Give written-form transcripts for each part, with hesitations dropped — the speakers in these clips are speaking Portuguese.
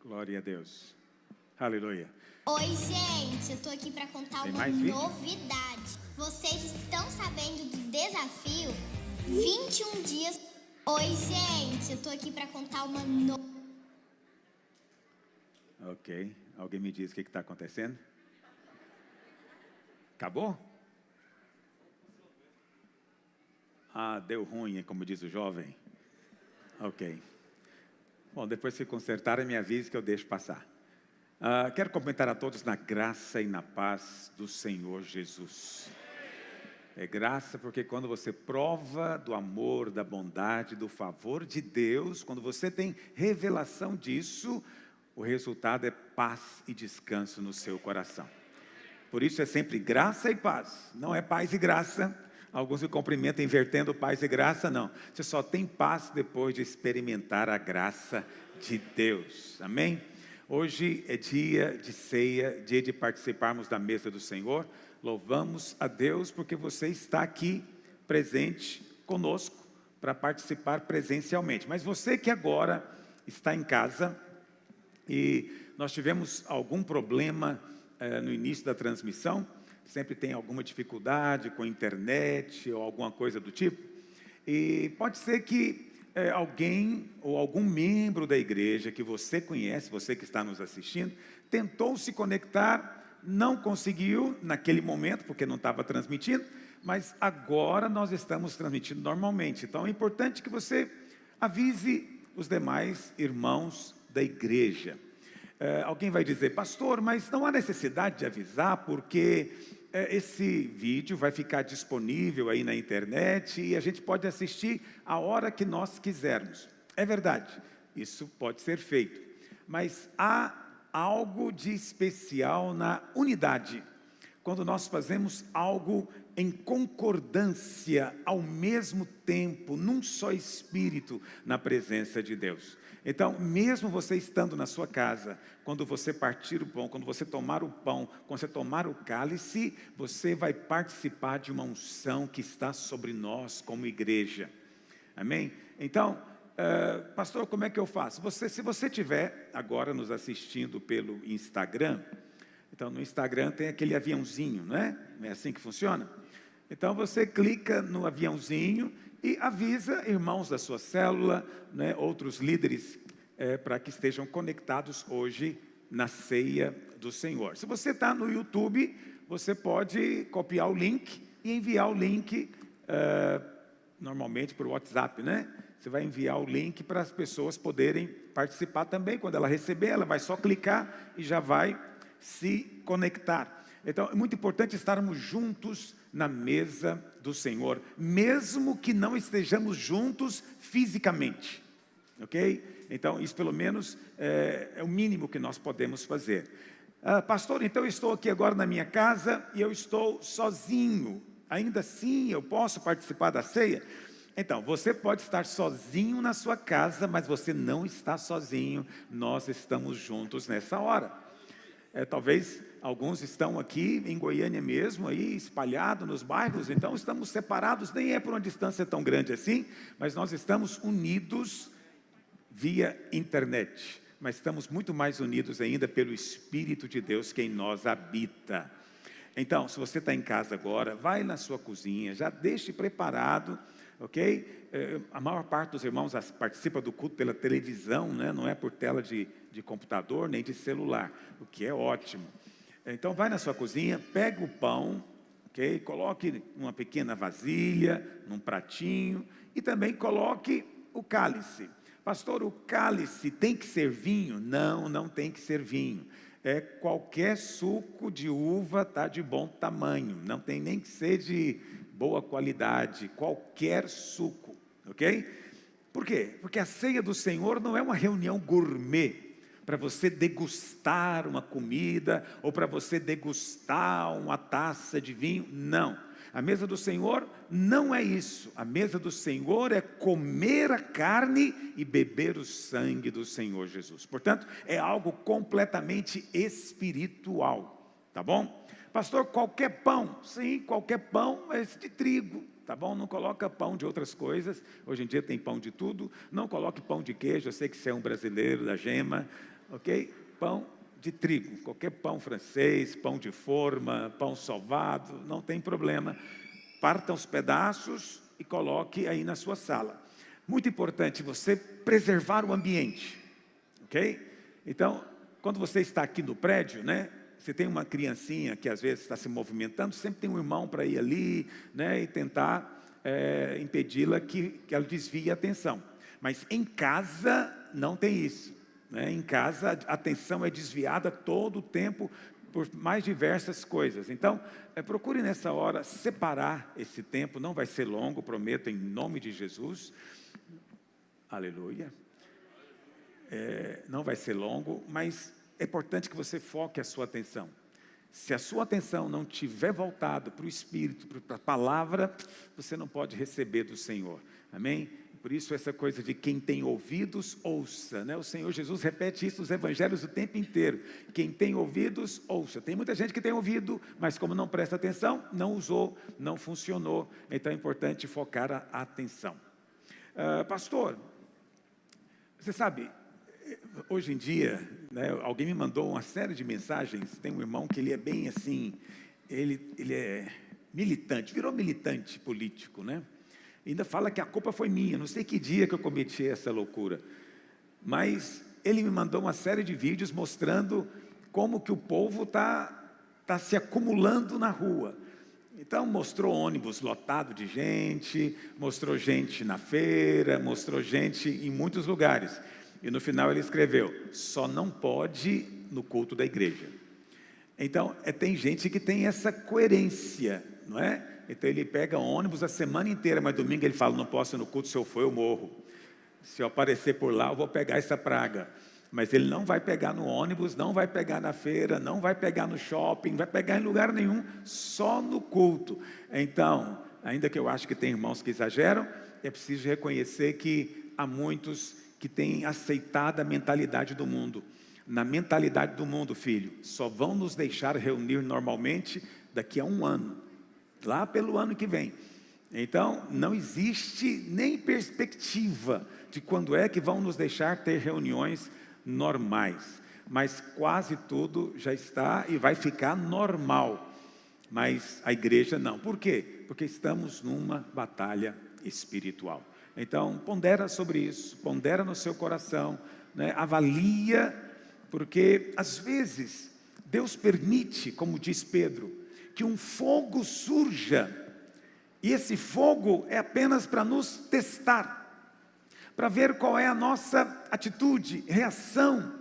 Glória a Deus. Aleluia. Oi, gente, eu tô aqui pra contar Tem uma mais vídeo? novidade. Vocês estão sabendo do desafio 21 dias? Oi, gente, eu tô aqui pra contar uma Ok. Alguém me diz o que está acontecendo? Acabou? Ah, deu ruim, como diz o jovem. Ok. Bom, depois que consertarem, me avise que eu deixo passar. Quero cumprimentar a todos na graça e na paz do Senhor Jesus. É graça porque quando você prova do amor, da bondade, do favor de Deus, quando você tem revelação disso, o resultado é paz e descanso no seu coração. Por isso é sempre graça e paz, não é paz e graça. Alguns me cumprimentam invertendo paz e graça, não. Você só tem paz depois de experimentar a graça de Deus, amém? Hoje é dia de ceia, dia de participarmos da mesa do Senhor. Louvamos a Deus porque você está aqui presente conosco para participar presencialmente. Mas você que agora está em casa e nós tivemos algum problema no início da transmissão, sempre tem alguma dificuldade com a internet ou alguma coisa do tipo, e pode ser que alguém ou algum membro da igreja que você conhece, você que está nos assistindo, tentou se conectar, não conseguiu naquele momento, porque não estava transmitindo, mas agora nós estamos transmitindo normalmente. Então é importante que você avise os demais irmãos da igreja. Alguém vai dizer, pastor, mas não há necessidade de avisar, porque esse vídeo vai ficar disponível aí na internet e a gente pode assistir a hora que nós quisermos. É verdade, isso pode ser feito, mas há algo de especial na unidade, quando nós fazemos algo em concordância, ao mesmo tempo, num só espírito, na presença de Deus. Então, mesmo você estando na sua casa, quando você partir o pão, quando você tomar o pão, quando você tomar o cálice, você vai participar de uma unção que está sobre nós como igreja. Amém? Então, pastor, como é que eu faço? Se você estiver agora nos assistindo pelo Instagram, então no Instagram tem aquele aviãozinho, não é? Não é assim que funciona? Então você clica no aviãozinho e avisa irmãos da sua célula, né, outros líderes, para que estejam conectados hoje na ceia do Senhor. Se você está no YouTube, você pode copiar o link e enviar o link, normalmente por WhatsApp, né? Você vai enviar o link para as pessoas poderem participar também. Quando ela receber, ela vai só clicar e já vai se conectar. Então é muito importante estarmos juntos na mesa do Senhor, mesmo que não estejamos juntos fisicamente, ok? Então isso pelo menos é o mínimo que nós podemos fazer. Pastor, então eu estou aqui agora na minha casa e eu estou sozinho, ainda assim eu posso participar da ceia? Então, você pode estar sozinho na sua casa, mas você não está sozinho, nós estamos juntos nessa hora. Talvez alguns estão aqui em Goiânia mesmo, aí espalhados nos bairros, então estamos separados, nem é por uma distância tão grande assim, mas nós estamos unidos via internet, mas estamos muito mais unidos ainda pelo Espírito de Deus que em nós habita. Então, se você está em casa agora, vai na sua cozinha, já deixe preparado, ok? A maior parte dos irmãos participa do culto pela televisão, né? Não é por tela de computador nem de celular, o que é ótimo. Então vai na sua cozinha, pega o pão, ok? Coloque numa pequena vasilha, num pratinho, e também coloque o cálice. Pastor, o cálice tem que ser vinho? Não, não tem que ser vinho. Qualquer suco de uva está de bom tamanho, não tem nem que ser de boa qualidade, qualquer suco, ok? Por quê? Porque a ceia do Senhor não é uma reunião gourmet, para você degustar uma comida, ou para você degustar uma taça de vinho, não. A mesa do Senhor não é isso. A mesa do Senhor é comer a carne e beber o sangue do Senhor Jesus. Portanto, é algo completamente espiritual, tá bom? Pastor, qualquer pão? Sim, qualquer pão é de trigo, tá bom? Não coloca pão de outras coisas. Hoje em dia tem pão de tudo. Não coloque pão de queijo. Eu sei que você é um brasileiro da gema, ok? Pão de trigo, qualquer pão francês, pão de forma, pão sovado, não tem problema. Parta os pedaços e coloque aí na sua sala. Muito importante você preservar o ambiente, ok? Então, quando você está aqui no prédio, né? Você tem uma criancinha que às vezes está se movimentando, sempre tem um irmão para ir ali, né? E tentar impedi-la que ela desvie a atenção. Mas em casa não tem isso, né? Em casa a atenção é desviada todo o tempo por mais diversas coisas. Então, procure nessa hora separar esse tempo, não vai ser longo, prometo, em nome de Jesus. Aleluia. Não vai ser longo, mas é importante que você foque a sua atenção. Se a sua atenção não estiver voltada para o Espírito, para a palavra, você não pode receber do Senhor. Amém? Por isso essa coisa de quem tem ouvidos, ouça, né? O Senhor Jesus repete isso nos evangelhos o tempo inteiro. Quem tem ouvidos, ouça. Tem muita gente que tem ouvido, mas como não presta atenção, não usou, não funcionou. Então é importante focar a atenção. Pastor, você sabe, hoje em dia, né, alguém me mandou uma série de mensagens. Tem um irmão que ele é bem assim, ele é militante, virou militante político, né? Ainda fala que a culpa foi minha, não sei que dia que eu cometi essa loucura. Mas ele me mandou uma série de vídeos mostrando como que o povo tá se acumulando na rua. Então mostrou ônibus lotado de gente, mostrou gente na feira, mostrou gente em muitos lugares. E no final ele escreveu, só não pode no culto da igreja. Então, tem gente que tem essa coerência, não é? Então ele pega ônibus a semana inteira, mas domingo ele fala, não posso ir no culto, se eu for eu morro. Se eu aparecer por lá, eu vou pegar essa praga. Mas ele não vai pegar no ônibus, não vai pegar na feira, não vai pegar no shopping, não vai pegar em lugar nenhum, só no culto. Então, ainda que eu acho que tem irmãos que exageram, é preciso reconhecer que há muitos que têm aceitado a mentalidade do mundo. Na mentalidade do mundo, filho, só vão nos deixar reunir normalmente daqui a 1 ano. Lá pelo ano que vem. Então, não existe nem perspectiva de quando é que vão nos deixar ter reuniões normais. Mas quase tudo já está e vai ficar normal. Mas a igreja não. Por quê? Porque estamos numa batalha espiritual. Então, pondera sobre isso, pondera no seu coração, né? Avalia, porque às vezes Deus permite, como diz Pedro, que um fogo surja, e esse fogo é apenas para nos testar, para ver qual é a nossa atitude, reação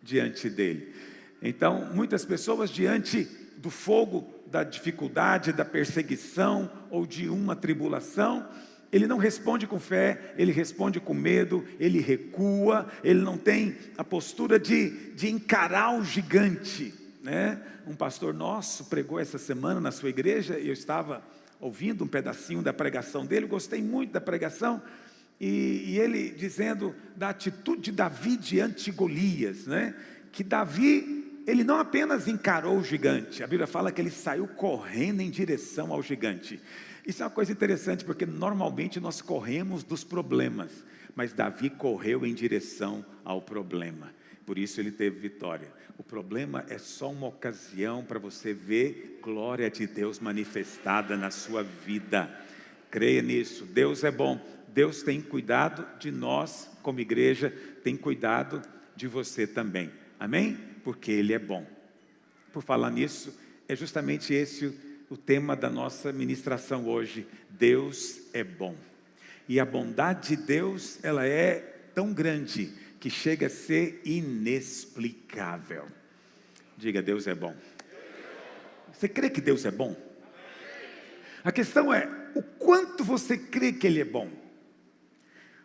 diante dele. Então, muitas pessoas diante do fogo, da dificuldade, da perseguição, ou de uma tribulação, ele não responde com fé, ele responde com medo, ele recua, ele não tem a postura de encarar o gigante, né? Um pastor nosso pregou essa semana na sua igreja, e eu estava ouvindo um pedacinho da pregação dele, gostei muito da pregação, e ele dizendo da atitude de Davi diante de Golias, né? Que Davi, ele não apenas encarou o gigante, a Bíblia fala que ele saiu correndo em direção ao gigante. Isso é uma coisa interessante, porque normalmente nós corremos dos problemas, mas Davi correu em direção ao problema. Por isso ele teve vitória. O problema é só uma ocasião para você ver glória de Deus manifestada na sua vida. Creia nisso. Deus é bom. Deus tem cuidado de nós como igreja, tem cuidado de você também. Amém? Porque Ele é bom. Por falar nisso, é justamente esse o tema da nossa ministração hoje. Deus é bom. E a bondade de Deus, ela é tão grande que chega a ser inexplicável. Diga, Deus é bom. Você crê que Deus é bom? A questão é, o quanto você crê que Ele é bom?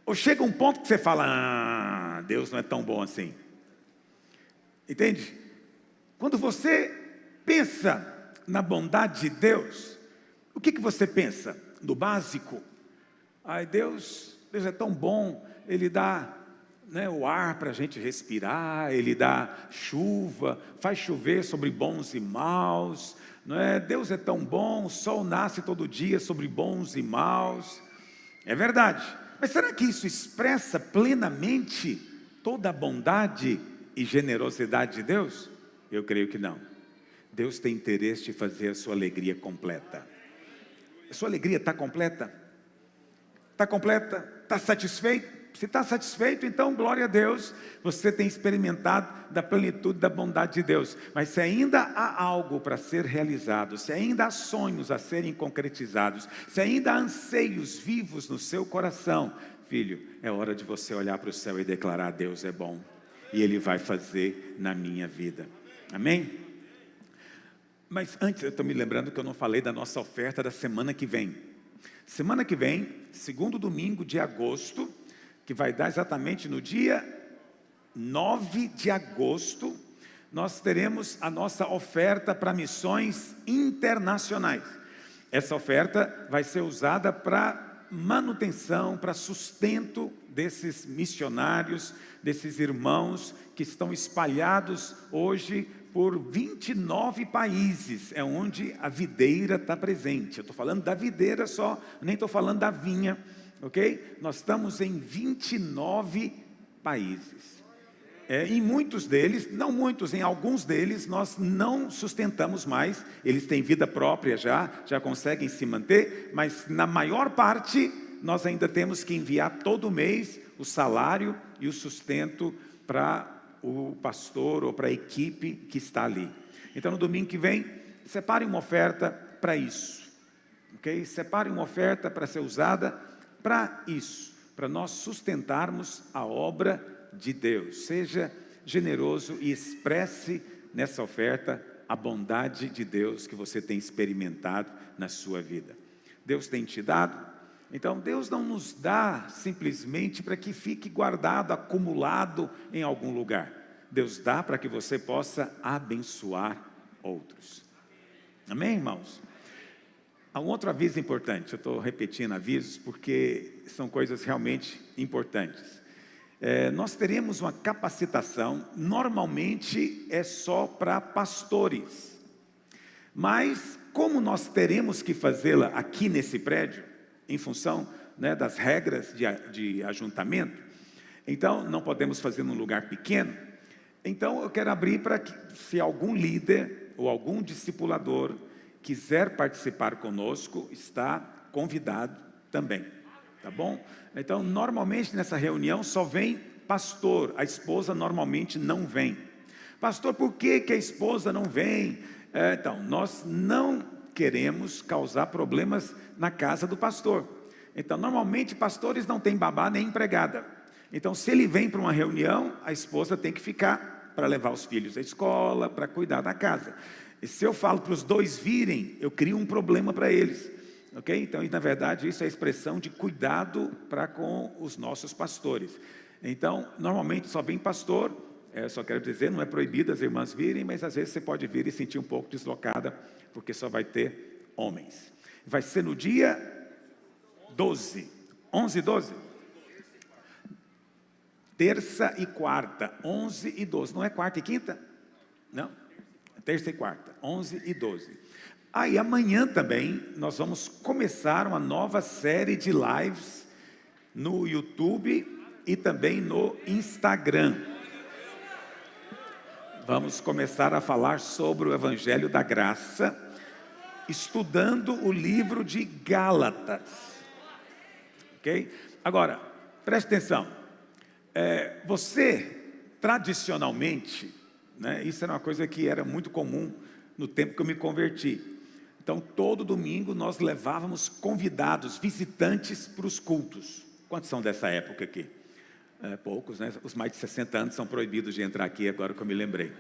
Ou chega um ponto que você fala, Deus não é tão bom assim. Entende? Quando você pensa na bondade de Deus, o que você pensa? No básico? Ai, Deus é tão bom, Ele dá, né, o ar para a gente respirar, Ele dá chuva, faz chover sobre bons e maus, não é? Deus é tão bom, o sol nasce todo dia sobre bons e maus. É verdade, mas será que isso expressa plenamente toda a bondade e generosidade de Deus? Eu creio que não. Deus tem interesse de fazer a sua alegria completa. A sua alegria está completa? Está completa? Está satisfeito? Se está satisfeito, então glória a Deus, você tem experimentado da plenitude da bondade de Deus. Mas se ainda há algo para ser realizado, se ainda há sonhos a serem concretizados, se ainda há anseios vivos no seu coração, filho, é hora de você olhar para o céu e declarar: Deus é bom e Ele vai fazer na minha vida. Amém? Mas antes, eu estou me lembrando que eu não falei da nossa oferta da semana que vem. Semana que vem, segundo domingo de agosto, que vai dar exatamente no dia 9 de agosto, nós teremos a nossa oferta para missões internacionais. Essa oferta vai ser usada para manutenção, para sustento desses missionários, desses irmãos que estão espalhados hoje por 29 países, é onde a videira está presente. Eu estou falando da videira só, nem estou falando da vinha, ok? Nós estamos em 29 países. Em muitos deles, não muitos, em alguns deles, nós não sustentamos mais, eles têm vida própria já conseguem se manter, mas na maior parte, nós ainda temos que enviar todo mês o salário e o sustento para o pastor ou para a equipe que está ali. Então no domingo que vem, separe uma oferta para isso, ok? Separe uma oferta para ser usada para isso, para nós sustentarmos a obra de Deus. Seja generoso e expresse nessa oferta a bondade de Deus que você tem experimentado na sua vida. Deus tem te dado. Então Deus não nos dá simplesmente para que fique guardado, acumulado em algum lugar. Deus dá para que você possa abençoar outros. Amém, irmãos? Há um outro aviso importante. Eu estou repetindo avisos porque são coisas realmente importantes. Nós teremos uma capacitação, normalmente é só para pastores. Mas como nós teremos que fazê-la aqui nesse prédio, em função das regras de ajuntamento, então não podemos fazer num lugar pequeno. Então eu quero abrir para que, se algum líder ou algum discipulador quiser participar conosco, está convidado também, tá bom? Então normalmente nessa reunião só vem pastor, a esposa normalmente não vem. Pastor, por que a esposa não vem? Então nós não queremos causar problemas na casa do pastor. Então normalmente pastores não têm babá nem empregada. Então se ele vem para uma reunião, a esposa tem que ficar para levar os filhos à escola, para cuidar da casa. E se eu falo para os dois virem, eu crio um problema para eles, ok? Então na verdade isso é expressão de cuidado para com os nossos pastores. Então normalmente só vem pastor. Só quero dizer, não é proibido as irmãs virem, mas às vezes você pode vir e sentir um pouco deslocada, porque só vai ter homens. Vai ser no dia 12, 11 e 12? Terça e quarta, 11 e 12. Não é quarta e quinta? Não, terça e quarta, 11 e 12. E amanhã também nós vamos começar uma nova série de lives no YouTube e também no Instagram. Vamos começar a falar sobre o Evangelho da Graça, estudando o livro de Gálatas, ok? Agora, preste atenção, você, tradicionalmente, isso era uma coisa que era muito comum no tempo que eu me converti. Então, todo domingo nós levávamos convidados, visitantes para os cultos. Quantos são dessa época aqui? Poucos, né? Os mais de 60 anos são proibidos de entrar aqui, agora que eu me lembrei.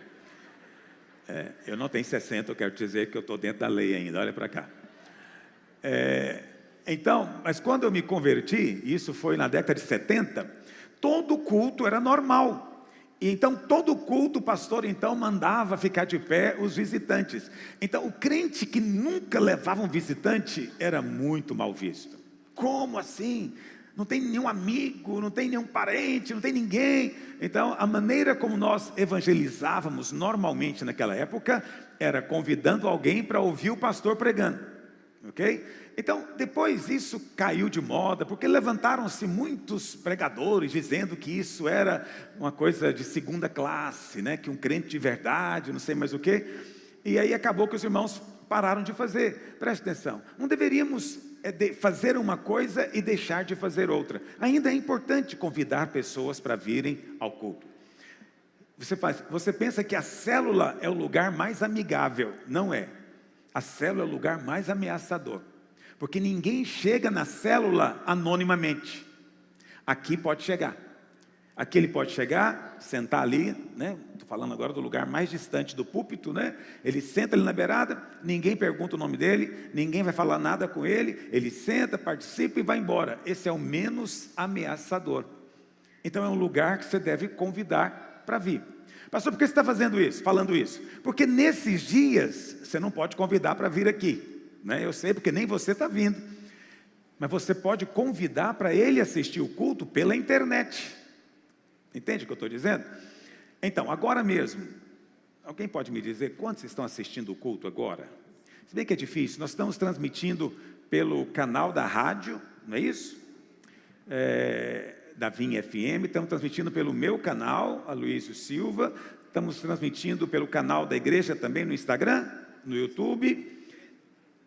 Eu não tenho 60, eu quero dizer que eu estou dentro da lei ainda, olha para cá. Então, mas quando eu me converti, isso foi na década de 70, todo culto era normal. E então, todo culto, o pastor então mandava ficar de pé os visitantes. Então, o crente que nunca levava um visitante era muito mal visto. Como assim? Não tem nenhum amigo, não tem nenhum parente, não tem ninguém. Então, a maneira como nós evangelizávamos normalmente naquela época era convidando alguém para ouvir o pastor pregando, ok? Então, depois isso caiu de moda, porque levantaram-se muitos pregadores dizendo que isso era uma coisa de segunda classe, né? Que um crente de verdade, não sei mais o quê. E aí acabou que os irmãos pararam de fazer. Preste atenção, não deveríamos fazer uma coisa e deixar de fazer outra. Ainda é importante convidar pessoas para virem ao culto. Você pensa que a célula é o lugar mais amigável. Não é. A célula é o lugar mais ameaçador. Porque ninguém chega na célula anonimamente. Aqui pode chegar. Aqui ele pode chegar, sentar ali, né? Estou falando agora do lugar mais distante do púlpito, né? Ele senta ali na beirada, ninguém pergunta o nome dele, ninguém vai falar nada com ele, ele senta, participa e vai embora. Esse é o menos ameaçador. Então é um lugar que você deve convidar para vir. Pastor, por que você está fazendo isso, falando isso? Porque nesses dias você não pode convidar para vir aqui. Né? Eu sei, porque nem você está vindo. Mas você pode convidar para ele assistir o culto pela internet. Entende o que eu estou dizendo? Então, agora mesmo, alguém pode me dizer quantos estão assistindo o culto agora? Se bem que é difícil, nós estamos transmitindo pelo canal da rádio, não é isso? Da Vinha FM, estamos transmitindo pelo meu canal, Aloysio Silva, estamos transmitindo pelo canal da igreja também no Instagram, no YouTube.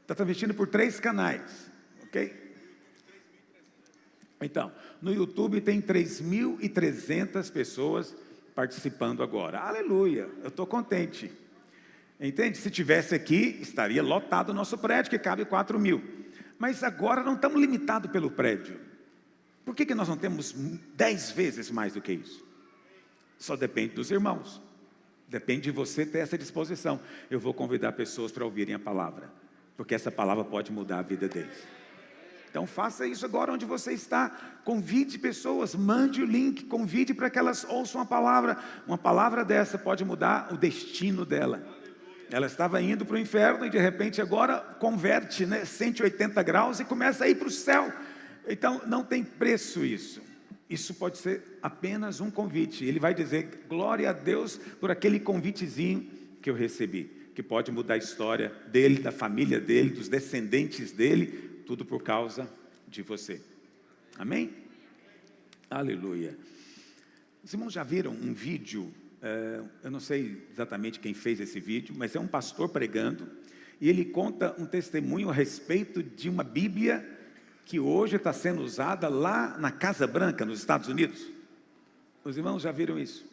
Está transmitindo por 3 canais, ok? Então, no YouTube tem 3.300 pessoas participando agora. Aleluia, eu estou contente. Entende? Se tivesse aqui, estaria lotado o nosso prédio, que cabe 4.000. Mas agora não estamos limitados pelo prédio. Por que nós não temos 10 vezes mais do que isso? Só depende dos irmãos. Depende de você ter essa disposição. Eu vou convidar pessoas para ouvirem a palavra, porque essa palavra pode mudar a vida deles. Então faça isso agora onde você está. Convide pessoas, mande o link, convide para que elas ouçam a palavra. Uma palavra dessa pode mudar o destino dela. Ela estava indo para o inferno e de repente agora converte, né, 180 graus e começa a ir para o céu. Então não tem preço isso. Isso pode ser apenas um convite. Ele vai dizer, glória a Deus por aquele convitezinho que eu recebi, que pode mudar a história dele, da família dele, dos descendentes dele, tudo por causa de você. Amém? Aleluia. Os irmãos já viram um vídeo, eu não sei exatamente quem fez esse vídeo, mas é um pastor pregando, e ele conta um testemunho a respeito de uma Bíblia que hoje está sendo usada lá na Casa Branca, nos Estados Unidos. Os irmãos já viram isso?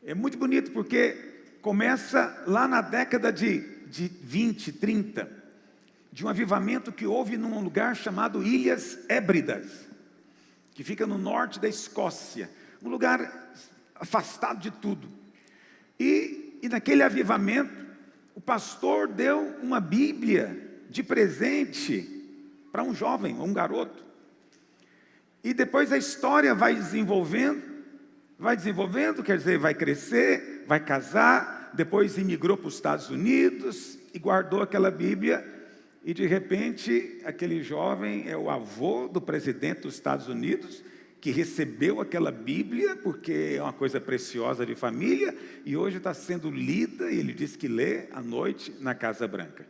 É muito bonito porque começa lá na década de 20, 30, de um avivamento que houve num lugar chamado Ilhas Hébridas, que fica no norte da Escócia, um lugar afastado de tudo. E naquele avivamento, o pastor deu uma Bíblia de presente para um jovem, um garoto. E depois a história vai desenvolvendo, quer dizer, vai crescer, vai casar, depois imigrou para os Estados Unidos e guardou aquela Bíblia. E de repente, aquele jovem é o avô do presidente dos Estados Unidos, que recebeu aquela Bíblia, porque é uma coisa preciosa de família, e hoje está sendo lida, e ele diz que lê à noite na Casa Branca.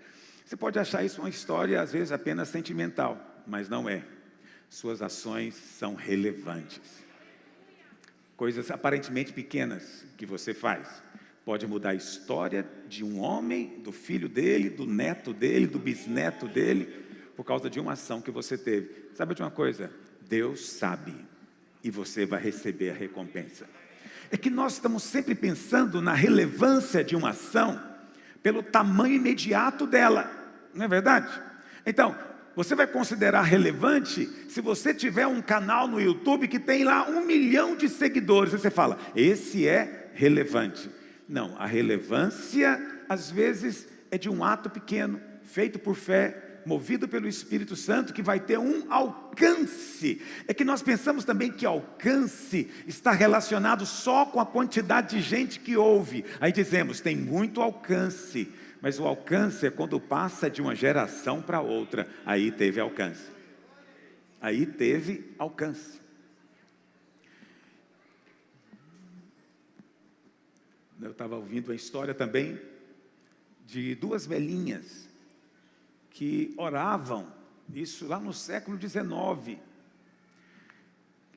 Você pode achar isso uma história, às vezes, apenas sentimental, mas não é. Suas ações são relevantes. Coisas aparentemente pequenas que você faz, pode mudar a história de um homem, do filho dele, do neto dele, do bisneto dele, por causa de uma ação que você teve. Sabe de uma coisa? Deus sabe, e você vai receber a recompensa. É que nós estamos sempre pensando na relevância de uma ação, pelo tamanho imediato dela, não é verdade? Então, você vai considerar relevante se você tiver um canal no YouTube que tem lá 1 milhão de seguidores. Você fala, esse é relevante. Não, a relevância, às vezes, é de um ato pequeno, feito por fé, movido pelo Espírito Santo, que vai ter um alcance. É que nós pensamos também que alcance está relacionado só com a quantidade de gente que ouve. Aí dizemos, tem muito alcance, mas o alcance é quando passa de uma geração para outra. Aí teve alcance. Aí teve alcance. Eu estava ouvindo a história também de 2 velhinhas que oravam isso lá no século XIX.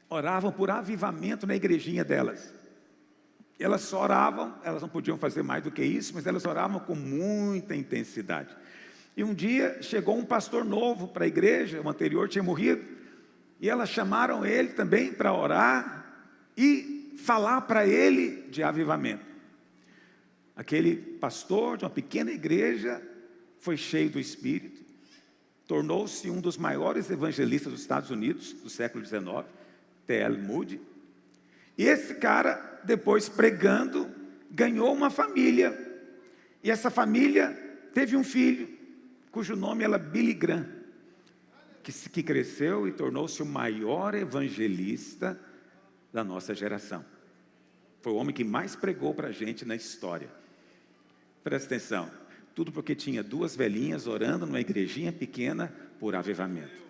Oravam por avivamento na igrejinha delas. Elas só oravam, elas não podiam fazer mais do que isso, mas elas oravam com muita intensidade. E um dia chegou um pastor novo para a igreja, o anterior tinha morrido, e elas chamaram ele também para orar e falar para ele de avivamento. Aquele pastor de uma pequena igreja foi cheio do Espírito, tornou-se um dos maiores evangelistas dos Estados Unidos do século XIX, T.L. Moody. E esse cara, depois pregando, ganhou uma família. E essa família teve um filho, cujo nome era Billy Graham, que cresceu e tornou-se o maior evangelista da nossa geração. Foi o homem que mais pregou para a gente na história. Presta atenção, tudo porque tinha duas velhinhas orando numa igrejinha pequena por avivamento.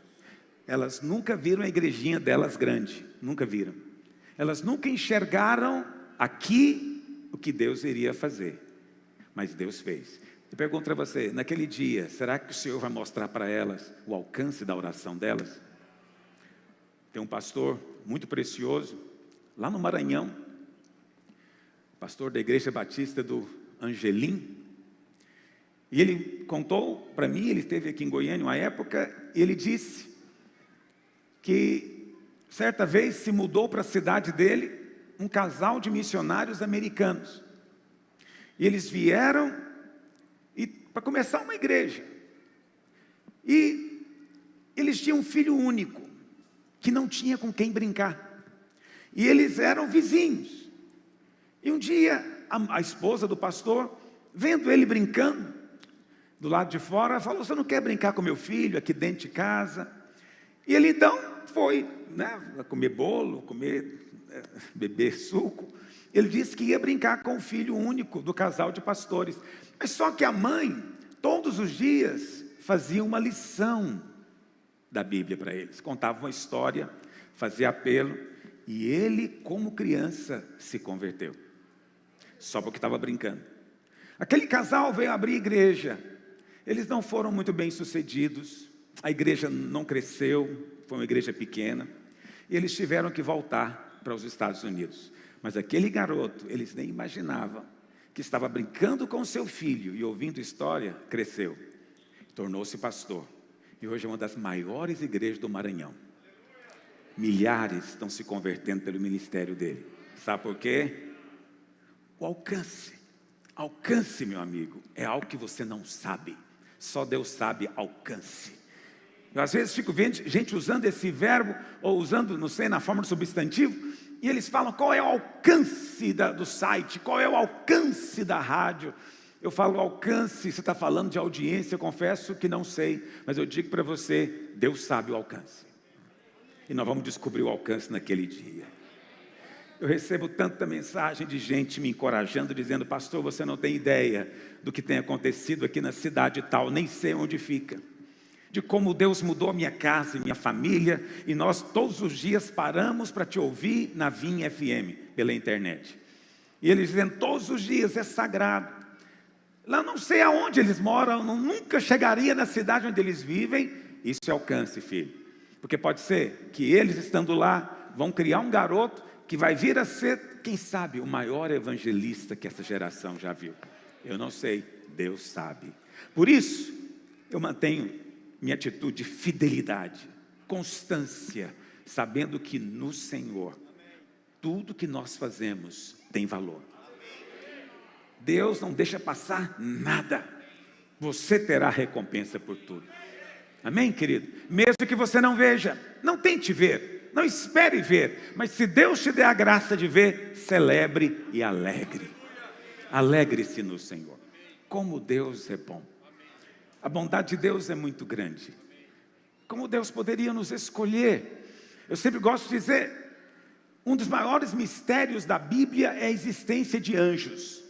Elas nunca viram a igrejinha delas grande, nunca viram. Elas nunca enxergaram aqui o que Deus iria fazer, mas Deus fez. Eu pergunto para você, naquele dia, será que o Senhor vai mostrar para elas o alcance da oração delas? Tem um pastor muito precioso, lá no Maranhão, pastor da Igreja Batista do Angelim, e ele contou para mim, ele esteve aqui em Goiânia uma época, e ele disse que certa vez se mudou para a cidade dele um casal de missionários americanos. E eles vieram para começar uma igreja. E eles tinham um filho único, que não tinha com quem brincar. E eles eram vizinhos. E um dia, a esposa do pastor, vendo ele brincando, do lado de fora, falou: você não quer brincar com meu filho aqui dentro de casa? E ele então foi, comer bolo, beber suco. Ele disse que ia brincar com o filho único do casal de pastores. Mas só que a mãe, todos os dias, fazia uma lição da Bíblia para eles. Contava uma história, fazia apelo. E ele, como criança, se converteu. Só porque estava brincando. Aquele casal veio abrir igreja. Eles não foram muito bem sucedidos. A igreja não cresceu. Foi uma igreja pequena. E eles tiveram que voltar para os Estados Unidos. Mas aquele garoto, eles nem imaginavam que estava brincando com seu filho e ouvindo história, cresceu. Tornou-se pastor. E hoje é uma das maiores igrejas do Maranhão. Milhares estão se convertendo pelo ministério dele. Sabe por quê? O alcance. Alcance, meu amigo, é algo que você não sabe. Só Deus sabe alcance. Eu às vezes fico vendo gente usando esse verbo, ou usando, não sei, na forma do substantivo, e eles falam qual é o alcance do site, qual é o alcance da rádio. Eu falo alcance, você está falando de audiência, eu confesso que não sei, mas eu digo para você, Deus sabe o alcance. E nós vamos descobrir o alcance naquele dia. Eu recebo tanta mensagem de gente me encorajando, dizendo: pastor, você não tem ideia do que tem acontecido aqui na cidade tal, nem sei onde fica. De como Deus mudou a minha casa e minha família, e nós todos os dias paramos para te ouvir na Vim FM, pela internet. E eles dizendo, todos os dias é sagrado. Lá não sei aonde eles moram, nunca chegaria na cidade onde eles vivem. Isso é alcance, filho. Porque pode ser que eles estando lá, vão criar um garoto que vai vir a ser, quem sabe, o maior evangelista que essa geração já viu. Eu não sei, Deus sabe. Por isso, eu mantenho minha atitude de fidelidade, constância, sabendo que no Senhor, tudo que nós fazemos tem valor. Deus não deixa passar nada. Você terá recompensa por tudo. Amém, querido? Mesmo que você não veja, não tente ver, não espere ver, mas se Deus te der a graça de ver, celebre e alegre. Alegre-se no Senhor. Como Deus é bom. A bondade de Deus é muito grande. Como Deus poderia nos escolher? Eu sempre gosto de dizer, um dos maiores mistérios da Bíblia é a existência de anjos.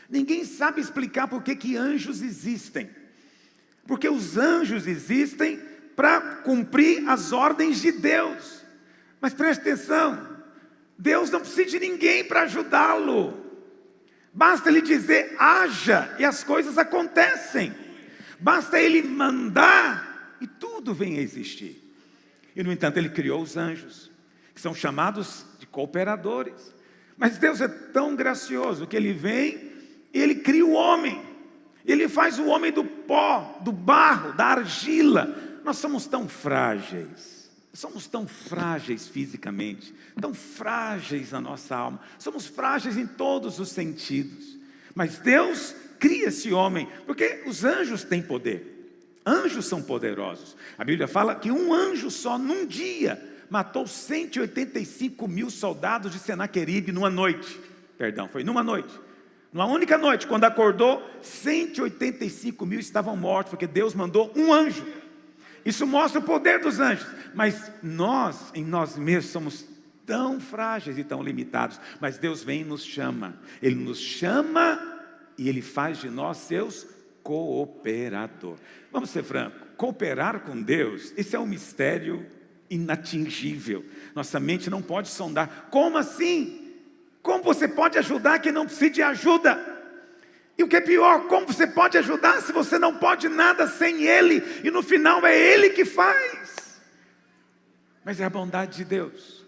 Ninguém sabe explicar por que anjos existem. Porque os anjos existem para cumprir as ordens de Deus. Mas preste atenção, Deus não precisa de ninguém para ajudá-lo. Basta Ele dizer, haja, e as coisas acontecem. Basta Ele mandar, e tudo tudo vem a existir. E, no entanto, Ele criou os anjos, que são chamados de cooperadores. Mas Deus é tão gracioso que Ele vem e Ele cria o homem. Ele faz o homem do pó, do barro, da argila. Nós somos tão frágeis. Somos tão frágeis fisicamente, tão frágeis na nossa alma. Somos frágeis em todos os sentidos. Mas Deus cria esse homem, porque os anjos têm poder. Anjos são poderosos. A Bíblia fala que um anjo só num dia matou 185 mil soldados de Senaqueribe numa noite. Perdão, foi numa noite. Numa única noite, quando acordou, 185 mil estavam mortos, porque Deus mandou um anjo. Isso mostra o poder dos anjos. Mas nós, em nós mesmos, somos tão frágeis e tão limitados. Mas Deus vem e nos chama. Ele nos chama e Ele faz de nós seus cooperadores. Vamos ser francos, cooperar com Deus, isso é um mistério inatingível. Nossa mente não pode sondar. Como assim? Como você pode ajudar quem não precisa de ajuda? E o que é pior, como você pode ajudar se você não pode nada sem Ele? E no final é Ele que faz. Mas é a bondade de Deus.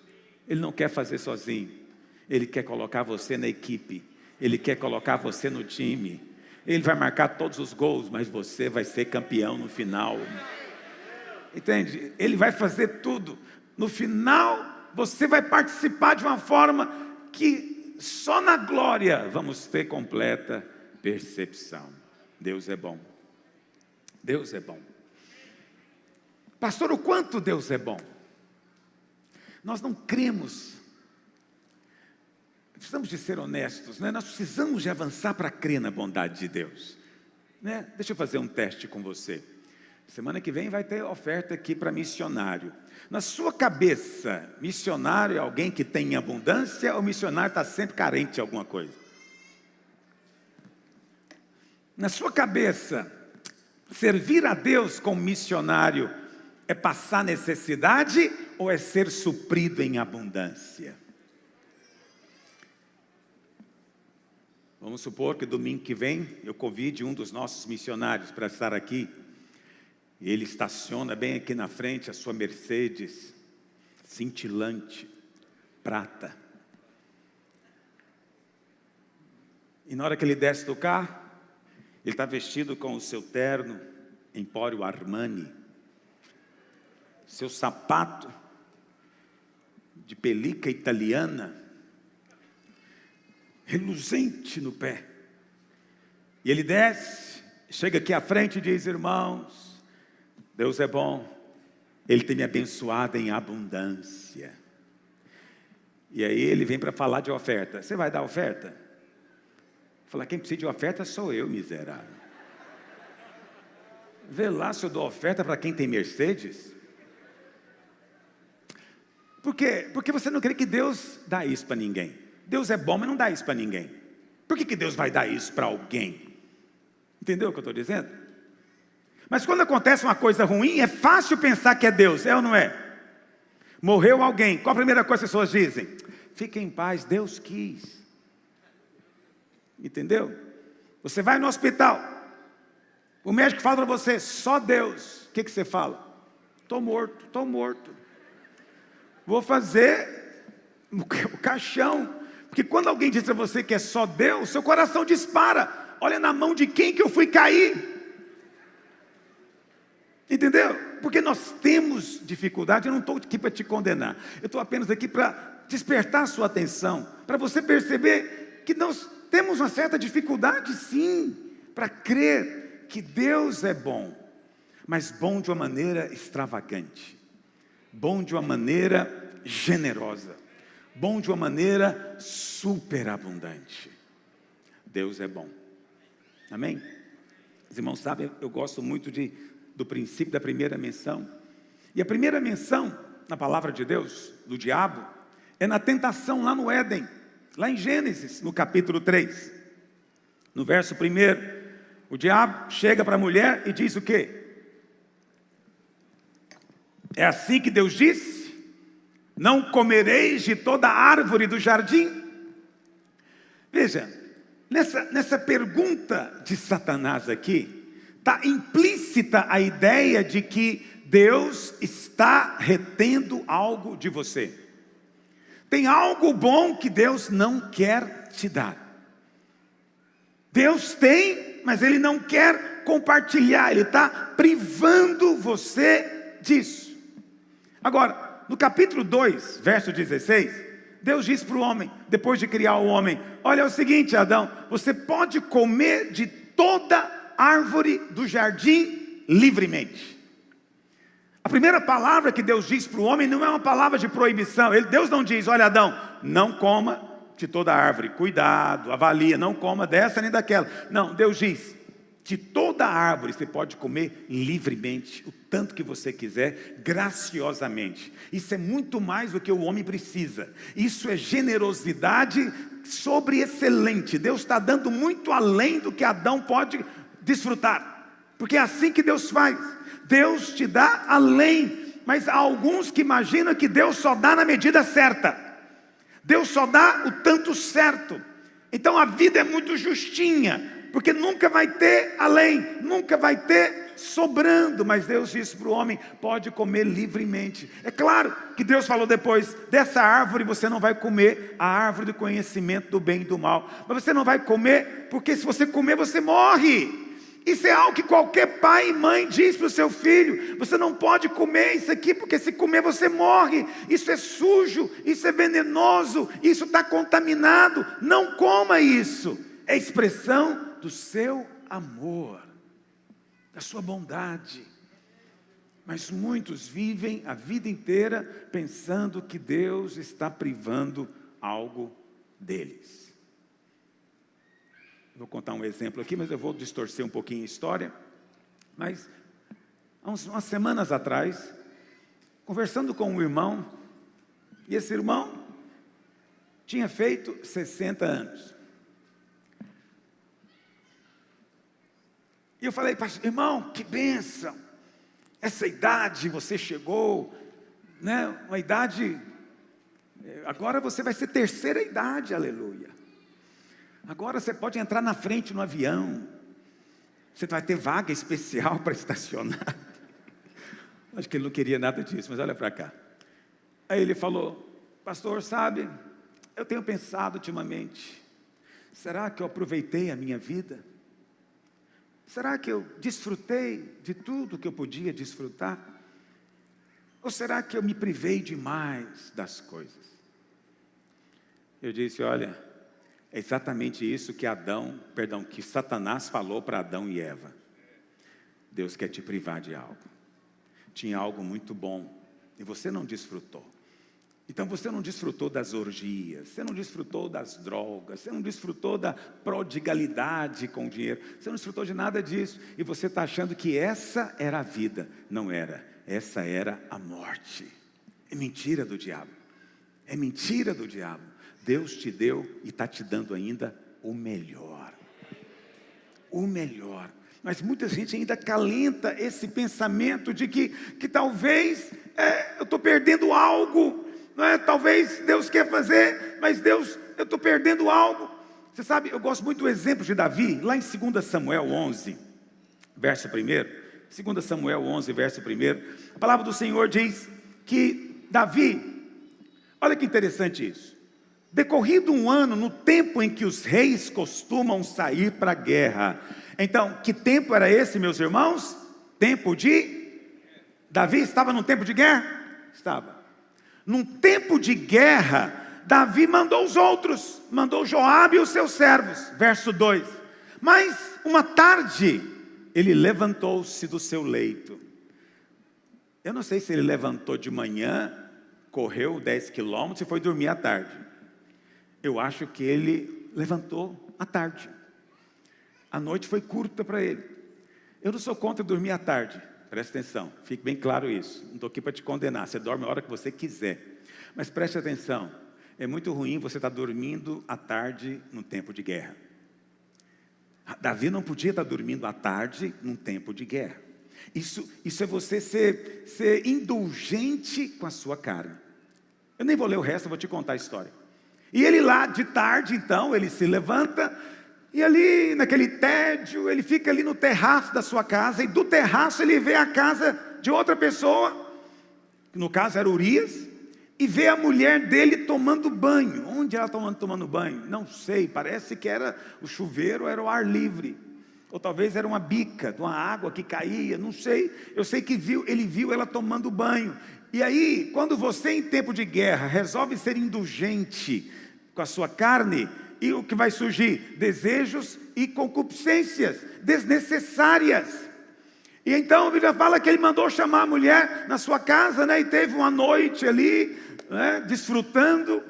Ele não quer fazer sozinho. Ele quer colocar você na equipe. Ele quer colocar você no time. Ele vai marcar todos os gols, mas você vai ser campeão no final. Entende? Ele vai fazer tudo. No final, você vai participar de uma forma que só na glória vamos ter completa percepção. Deus é bom. Deus é bom. Pastor, o quanto Deus é bom? Nós não cremos. Precisamos de ser honestos, né? Nós precisamos de avançar para crer na bondade de Deus, né? Deixa eu fazer um teste com você. Semana que vem vai ter oferta aqui para missionário. Na sua cabeça, missionário é alguém que tem abundância ou missionário está sempre carente de alguma coisa? Na sua cabeça, servir a Deus como missionário é passar necessidade ou é ser suprido em abundância? Vamos supor que domingo que vem eu convide um dos nossos missionários para estar aqui. E ele estaciona bem aqui na frente a sua Mercedes, cintilante, prata. E na hora que ele desce do carro, ele está vestido com o seu terno Empório Armani, seu sapato de pelica italiana, reluzente no pé. E ele desce, chega aqui à frente e diz: irmãos, Deus é bom, Ele tem me abençoado em abundância. E aí ele vem para falar de oferta. Você vai dar oferta? Falar, quem precisa de oferta sou eu, miserável. Vê lá se eu dou oferta para quem tem Mercedes. Por quê? Porque você não crê que Deus dá isso para ninguém. Deus é bom, mas não dá isso para ninguém. Por que Deus vai dar isso para alguém? Entendeu o que eu estou dizendo? Mas quando acontece uma coisa ruim, é fácil pensar que é Deus, é ou não é? Morreu alguém, qual a primeira coisa que as pessoas dizem? Fique em paz, Deus quis. Entendeu? Você vai no hospital, o médico fala para você, só Deus. O que você fala? Estou morto. Vou fazer o caixão. Porque quando alguém diz para você que é só Deus, seu coração dispara. Olha na mão de quem que eu fui cair. Entendeu? Porque nós temos dificuldade. Eu não estou aqui para te condenar. Eu estou apenas aqui para despertar a sua atenção. Para você perceber que nós temos uma certa dificuldade, sim, para crer que Deus é bom. Mas bom de uma maneira extravagante. Bom de uma maneira generosa. Bom de uma maneira superabundante. Deus é bom. Amém? Os irmãos sabem, eu gosto muito do princípio da primeira menção. E a primeira menção na palavra de Deus, do diabo, é na tentação lá no Éden, lá em Gênesis, no capítulo 3. No verso 1, o diabo chega para a mulher e diz o quê? É assim que Deus disse? Não comereis de toda árvore do jardim? Veja, nessa pergunta de Satanás aqui, está implícita a ideia de que Deus está retendo algo de você. Tem algo bom que Deus não quer te dar. Deus tem, mas Ele não quer compartilhar. Ele está privando você disso. Agora, no capítulo 2, verso 16, Deus diz para o homem, depois de criar o homem: olha, é o seguinte, Adão, você pode comer de toda árvore do jardim livremente. A primeira palavra que Deus diz para o homem não é uma palavra de proibição. Deus não diz: olha, Adão, não coma de toda árvore, cuidado, avalia, não coma dessa nem daquela. Não, Deus diz: de toda árvore você pode comer livremente, o tanto que você quiser, graciosamente. Isso é muito mais do que o homem precisa. Isso é generosidade sobre excelente. Deus está dando muito além do que Adão pode desfrutar, porque é assim que Deus faz. Deus te dá além, mas há alguns que imaginam que Deus só dá na medida certa. Deus só dá o tanto certo. Então a vida é muito justinha, porque nunca vai ter além, nunca vai ter sobrando. Mas Deus disse para o homem: pode comer livremente. É claro que Deus falou depois: dessa árvore você não vai comer, a árvore do conhecimento do bem e do mal. Mas você não vai comer, porque se você comer você morre. Isso é algo que qualquer pai e mãe diz para o seu filho: você não pode comer isso aqui, porque se comer você morre. Isso é sujo, isso é venenoso, isso está contaminado. Não coma isso. É expressão do seu amor, da sua bondade. Mas muitos vivem a vida inteira pensando que Deus está privando algo deles. Vou contar um exemplo aqui, mas eu vou distorcer um pouquinho a história. Mas, há umas semanas atrás, conversando com um irmão, e esse irmão tinha feito 60 anos. E eu falei: irmão, que bênção, essa idade você chegou, né? Uma idade, agora você vai ser terceira idade, aleluia. Agora você pode entrar na frente no avião, você vai ter vaga especial para estacionar. Acho que ele não queria nada disso, mas olha para cá. Aí ele falou: pastor, sabe, eu tenho pensado ultimamente, será que eu aproveitei a minha vida? Será que eu desfrutei de tudo que eu podia desfrutar? Ou será que eu me privei demais das coisas? Eu disse: olha, é exatamente isso que Satanás falou para Adão e Eva. Deus quer te privar de algo. Tinha algo muito bom e você não desfrutou. Então você não desfrutou das orgias, você não desfrutou das drogas, você não desfrutou da prodigalidade com o dinheiro, você não desfrutou de nada disso. E você está achando que essa era a vida. Não era, essa era a morte. É mentira do diabo. É mentira do diabo. Deus te deu e está te dando ainda o melhor. O melhor. Mas muita gente ainda acalenta esse pensamento de que talvez eu estou perdendo algo. Não é? Talvez Deus quer fazer, mas Deus, eu estou perdendo algo. Você sabe, eu gosto muito do exemplo de Davi, lá em 2 Samuel 11, verso 1. 2 Samuel 11, verso 1. A palavra do Senhor diz que Davi, olha que interessante isso. Decorrido um ano, no tempo em que os reis costumam sair para a guerra. Então, que tempo era esse, meus irmãos? Tempo de... Davi estava num tempo de guerra? Estava. Num tempo de guerra, Davi mandou os outros, mandou Joabe e os seus servos. Verso 2. Mas, uma tarde, ele levantou-se do seu leito. Eu não sei se ele levantou de manhã, correu 10 quilômetros e foi dormir à tarde. Eu acho que ele levantou à tarde. A noite foi curta para ele. Eu não sou contra dormir à tarde. Preste atenção, fique bem claro isso. Não estou aqui para te condenar. Você dorme a hora que você quiser. Mas preste atenção. É muito ruim você estar dormindo à tarde num tempo de guerra. Davi não podia estar dormindo à tarde num tempo de guerra. Isso é você ser indulgente com a sua carne. Eu nem vou ler o resto, eu vou te contar a história. E ele lá de tarde, então, ele se levanta, e ali naquele tédio, ele fica ali no terraço da sua casa, e do terraço ele vê a casa de outra pessoa, que no caso era Urias, e vê a mulher dele tomando banho. Onde ela estava tomando banho? Não sei, parece que era o chuveiro, era o ar livre. Ou talvez era uma bica de uma água que caía, não sei. Eu sei que ele viu ela tomando banho. E aí, quando você em tempo de guerra resolve ser indulgente com a sua carne, e o que vai surgir? Desejos e concupiscências desnecessárias. E então a Bíblia fala que ele mandou chamar a mulher na sua casa, né? E teve uma noite ali, né? Desfrutando.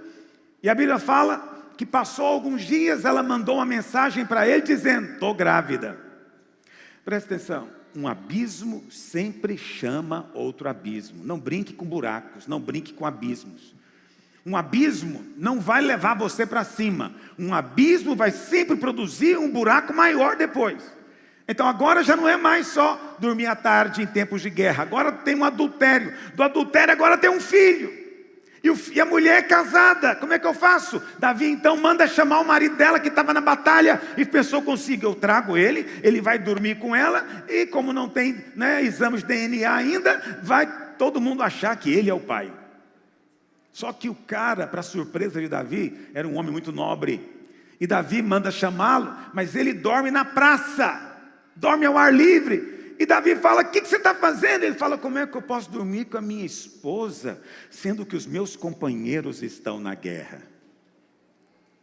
E a Bíblia fala que passou alguns dias, ela mandou uma mensagem para ele dizendo: estou grávida. Presta atenção, um abismo sempre chama outro abismo. Não brinque com buracos, não brinque com abismos. Um abismo não vai levar você para cima. Um abismo vai sempre produzir um buraco maior depois. Então agora já não é mais só dormir à tarde em tempos de guerra. Agora tem um adultério. Do adultério agora tem um filho. E a mulher é casada. Como é que eu faço? Davi então manda chamar o marido dela que estava na batalha. E pensou consigo, eu trago ele. Ele vai dormir com ela. E como não tem, né, exames de DNA ainda, vai todo mundo achar que ele é o pai. Só que o cara, para surpresa de Davi, era um homem muito nobre. E Davi manda chamá-lo, mas ele dorme na praça. Dorme ao ar livre. E Davi fala: o que você está fazendo? Ele fala: como é que eu posso dormir com a minha esposa, sendo que os meus companheiros estão na guerra?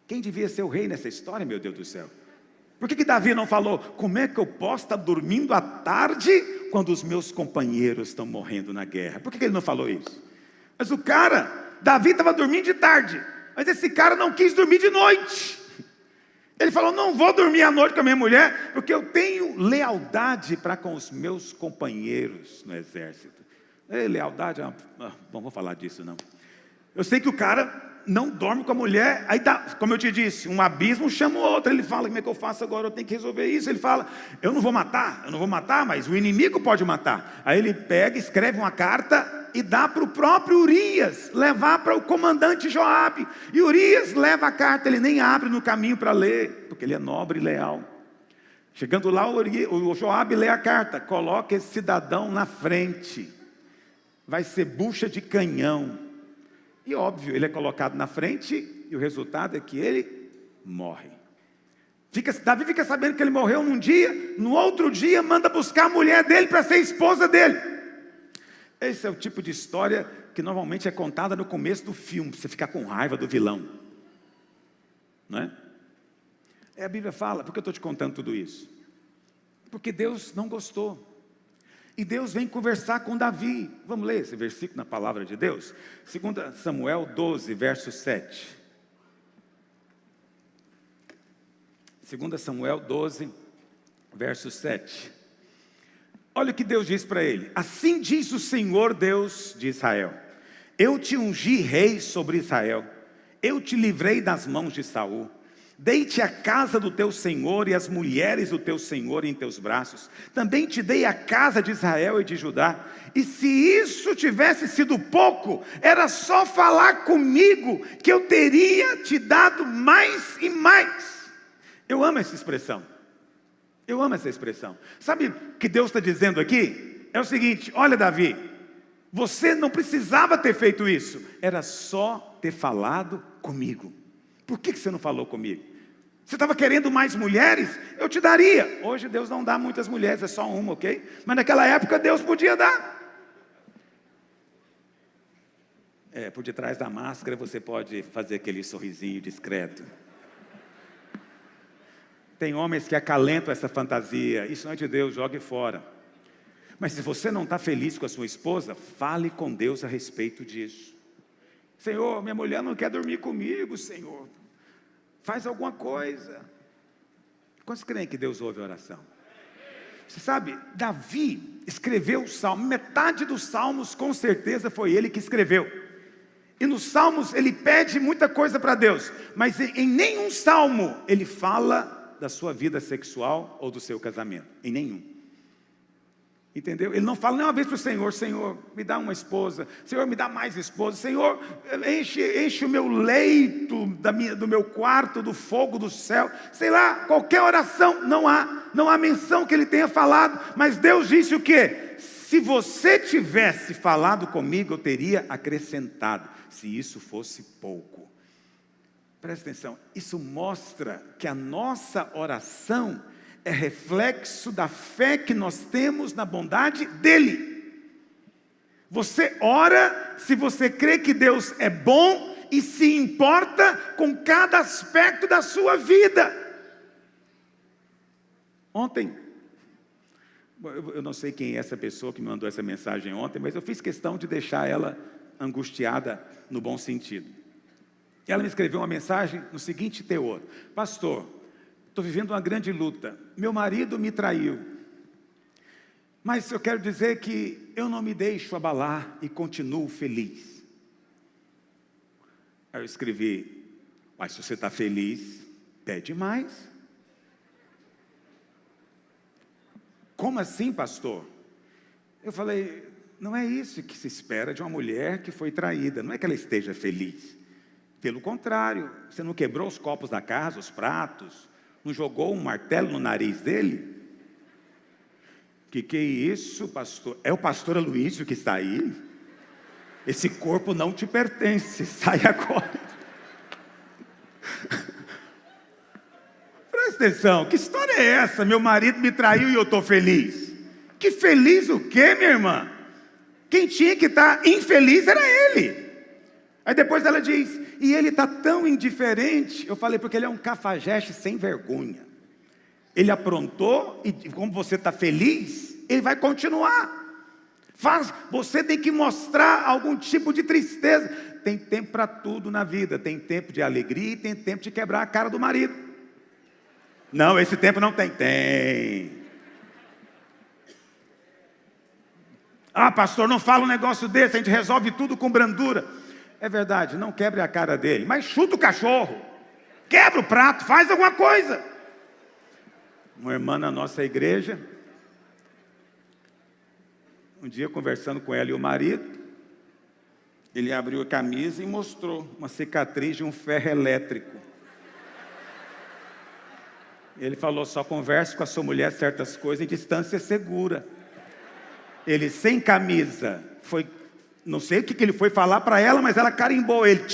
Quem devia ser o rei nessa história, meu Deus do céu? Por que Davi não falou: como é que eu posso estar dormindo à tarde, quando os meus companheiros estão morrendo na guerra? Por que ele não falou isso? Mas o cara, Davi estava dormindo de tarde, mas esse cara não quis dormir de noite. Ele falou: não vou dormir à noite com a minha mulher, porque eu tenho lealdade para com os meus companheiros no exército. Lealdade, não vou falar disso não. Eu sei que o cara não dorme com a mulher, aí tá, como eu te disse, um abismo chama o outro. Ele fala: como é que eu faço agora? Eu tenho que resolver isso. Ele fala: eu não vou matar, mas o inimigo pode matar. Aí ele pega, escreve uma carta e dá para o próprio Urias levar para o comandante Joabe. E Urias leva a carta, ele nem abre no caminho para ler, porque ele é nobre e leal. Chegando lá, o Joabe lê a carta: coloca esse cidadão na frente, vai ser bucha de canhão. E óbvio, ele é colocado na frente, e o resultado é que ele morre. Davi fica sabendo que ele morreu num dia, no outro dia manda buscar a mulher dele para ser esposa dele. Esse é o tipo de história que normalmente é contada no começo do filme, para você ficar com raiva do vilão. Não é? A Bíblia fala, por que eu estou te contando tudo isso? Porque Deus não gostou. E Deus vem conversar com Davi. Vamos ler esse versículo na palavra de Deus? 2 Samuel 12, verso 7. 2 Samuel 12, verso 7. Olha o que Deus diz para ele: assim diz o Senhor Deus de Israel: eu te ungi rei sobre Israel, eu te livrei das mãos de Saul, dei-te a casa do teu Senhor e as mulheres do teu Senhor em teus braços, também te dei a casa de Israel e de Judá. E se isso tivesse sido pouco, era só falar comigo, que eu teria te dado mais e mais. Eu amo essa expressão. Eu amo essa expressão. Sabe o que Deus está dizendo aqui? É o seguinte: olha, Davi, você não precisava ter feito isso, era só ter falado comigo. Por que você não falou comigo? Você estava querendo mais mulheres? Eu te daria. Hoje Deus não dá muitas mulheres, é só uma, ok? Mas naquela época Deus podia dar. Por detrás da máscara você pode fazer aquele sorrisinho discreto. Tem homens que acalentam essa fantasia. Isso não é de Deus, jogue fora. Mas se você não está feliz com a sua esposa, fale com Deus a respeito disso. Senhor, minha mulher não quer dormir comigo, Senhor. Faz alguma coisa. Quantos creem que Deus ouve a oração? Você sabe, Davi escreveu o salmo. Metade dos salmos com certeza foi ele que escreveu. E nos salmos ele pede muita coisa para Deus, mas em nenhum salmo ele fala da sua vida sexual ou do seu casamento, em nenhum. Entendeu? Ele não fala nenhuma vez para o Senhor: Senhor, me dá uma esposa, Senhor, me dá mais esposa, Senhor, enche o meu leito do meu quarto do fogo do céu. Sei lá, qualquer oração, não há menção que ele tenha falado. Mas Deus disse o quê? Se você tivesse falado comigo, eu teria acrescentado, se isso fosse pouco. Presta atenção, isso mostra que a nossa oração é reflexo da fé que nós temos na bondade dEle. Você ora se você crê que Deus é bom e se importa com cada aspecto da sua vida. Ontem, eu não sei quem é essa pessoa que me mandou essa mensagem ontem, mas eu fiz questão de deixar ela angustiada no bom sentido. Ela me escreveu uma mensagem no seguinte teor: pastor, estou vivendo uma grande luta, meu marido me traiu, mas eu quero dizer que eu não me deixo abalar e continuo feliz. Aí eu escrevi: mas se você está feliz, pede mais. Como assim, pastor? Eu falei: não é isso que se espera de uma mulher que foi traída, não é que ela esteja feliz. Pelo contrário, você não quebrou os copos da casa, os pratos, não jogou um martelo no nariz dele? Que é isso, pastor? É o pastor Aloísio que está aí? Esse corpo não te pertence, sai agora. Presta atenção, que história é essa? Meu marido me traiu e eu estou feliz. Que feliz o quê, minha irmã? Quem tinha que estar infeliz era ele. Aí depois ela diz: e ele está tão indiferente. Eu falei: porque ele é um cafajeste sem vergonha. Ele aprontou, e como você está feliz, ele vai continuar. Você tem que mostrar algum tipo de tristeza. Tem tempo para tudo na vida. Tem tempo de alegria e tem tempo de quebrar a cara do marido. Não, esse tempo não tem. Tem. Ah, pastor, não fala um negócio desse, a gente resolve tudo com brandura. É verdade, não quebre a cara dele, mas chuta o cachorro, quebra o prato, faz alguma coisa. Uma irmã na nossa igreja, um dia conversando com ela e o marido, ele abriu a camisa e mostrou uma cicatriz de um ferro elétrico. Ele falou: só converse com a sua mulher certas coisas em distância segura. Ele sem camisa, não sei o que ele foi falar para ela, mas ela carimbou ele.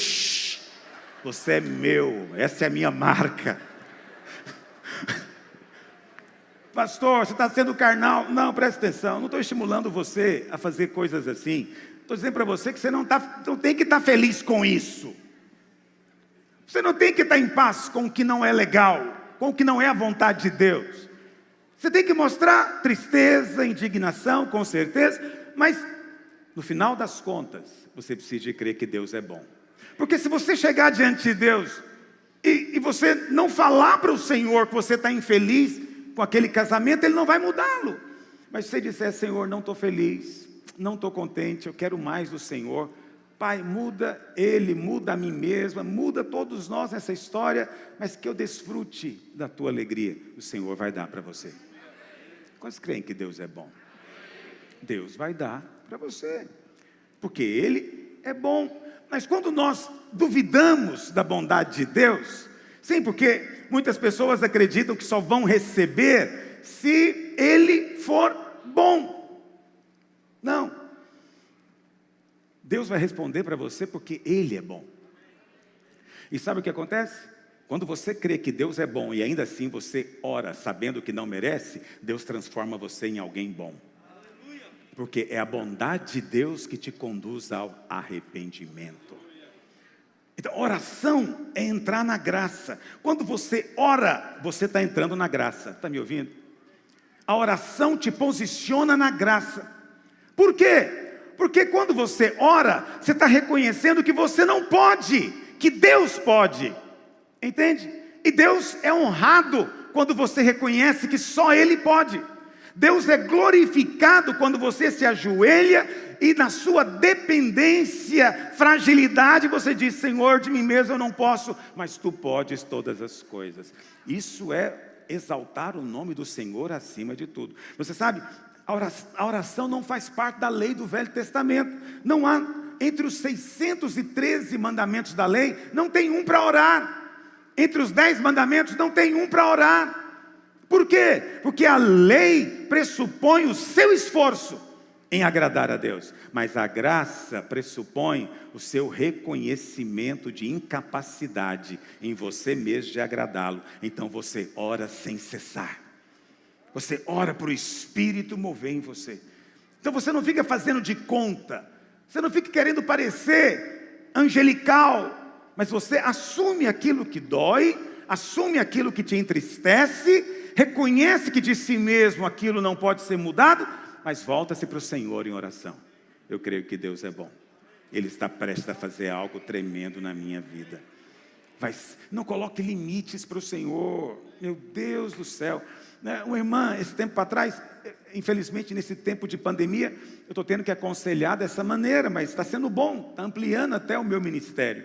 Você é meu, essa é a minha marca. Pastor, você está sendo carnal. Não, presta atenção, não estou estimulando você a fazer coisas assim. Estou dizendo para você que você não tem que estar feliz com isso. Você não tem que estar em paz com o que não é legal, com o que não é a vontade de Deus. Você tem que mostrar tristeza, indignação, com certeza, mas no final das contas, você precisa crer que Deus é bom. Porque se você chegar diante de Deus e você não falar para o Senhor que você está infeliz com aquele casamento, Ele não vai mudá-lo. Mas se você disser: Senhor, não estou feliz, não estou contente, eu quero mais do Senhor. Pai, muda ele, muda a mim mesma, muda todos nós nessa história, mas que eu desfrute da tua alegria. O Senhor vai dar para você. Quantos creem que Deus é bom? Deus vai dar para você, porque Ele é bom. Mas quando nós duvidamos da bondade de Deus, sim, porque muitas pessoas acreditam que só vão receber se Ele for bom. Não, Deus vai responder para você porque Ele é bom. E sabe o que acontece? Quando você crê que Deus é bom e ainda assim você ora sabendo que não merece, Deus transforma você em alguém bom. Porque é a bondade de Deus que te conduz ao arrependimento. Então, oração é entrar na graça. Quando você ora, você está entrando na graça. Está me ouvindo? A oração te posiciona na graça. Por quê? Porque quando você ora, você está reconhecendo que você não pode, que Deus pode. Entende? E Deus é honrado quando você reconhece que só Ele pode. Deus é glorificado quando você se ajoelha e na sua dependência, fragilidade, você diz: Senhor, de mim mesmo eu não posso, mas Tu podes todas as coisas. Isso é exaltar o nome do Senhor acima de tudo. Você sabe, a oração não faz parte da lei do Velho Testamento. Não há, entre os 613 mandamentos da lei, não tem um para orar. Entre os 10 mandamentos não tem um para orar. Por quê? Porque a lei pressupõe o seu esforço. em agradar a Deus. Mas a graça pressupõe o seu reconhecimento de incapacidade em você mesmo de agradá-lo. Então você ora sem cessar. Você ora para o Espírito mover em você. Então você não fica fazendo de conta. Você não fica querendo parecer angelical. Mas você assume aquilo que dói, assume aquilo que te entristece, reconhece que de si mesmo aquilo não pode ser mudado, mas volta-se para o Senhor em oração. Eu creio que Deus é bom. Ele está prestes a fazer algo tremendo na minha vida. Não coloque limites para o Senhor. Meu Deus do céu. Uma irmã, esse tempo atrás, infelizmente nesse tempo de pandemia, eu estou tendo que aconselhar dessa maneira, mas está sendo bom, está ampliando até o meu ministério.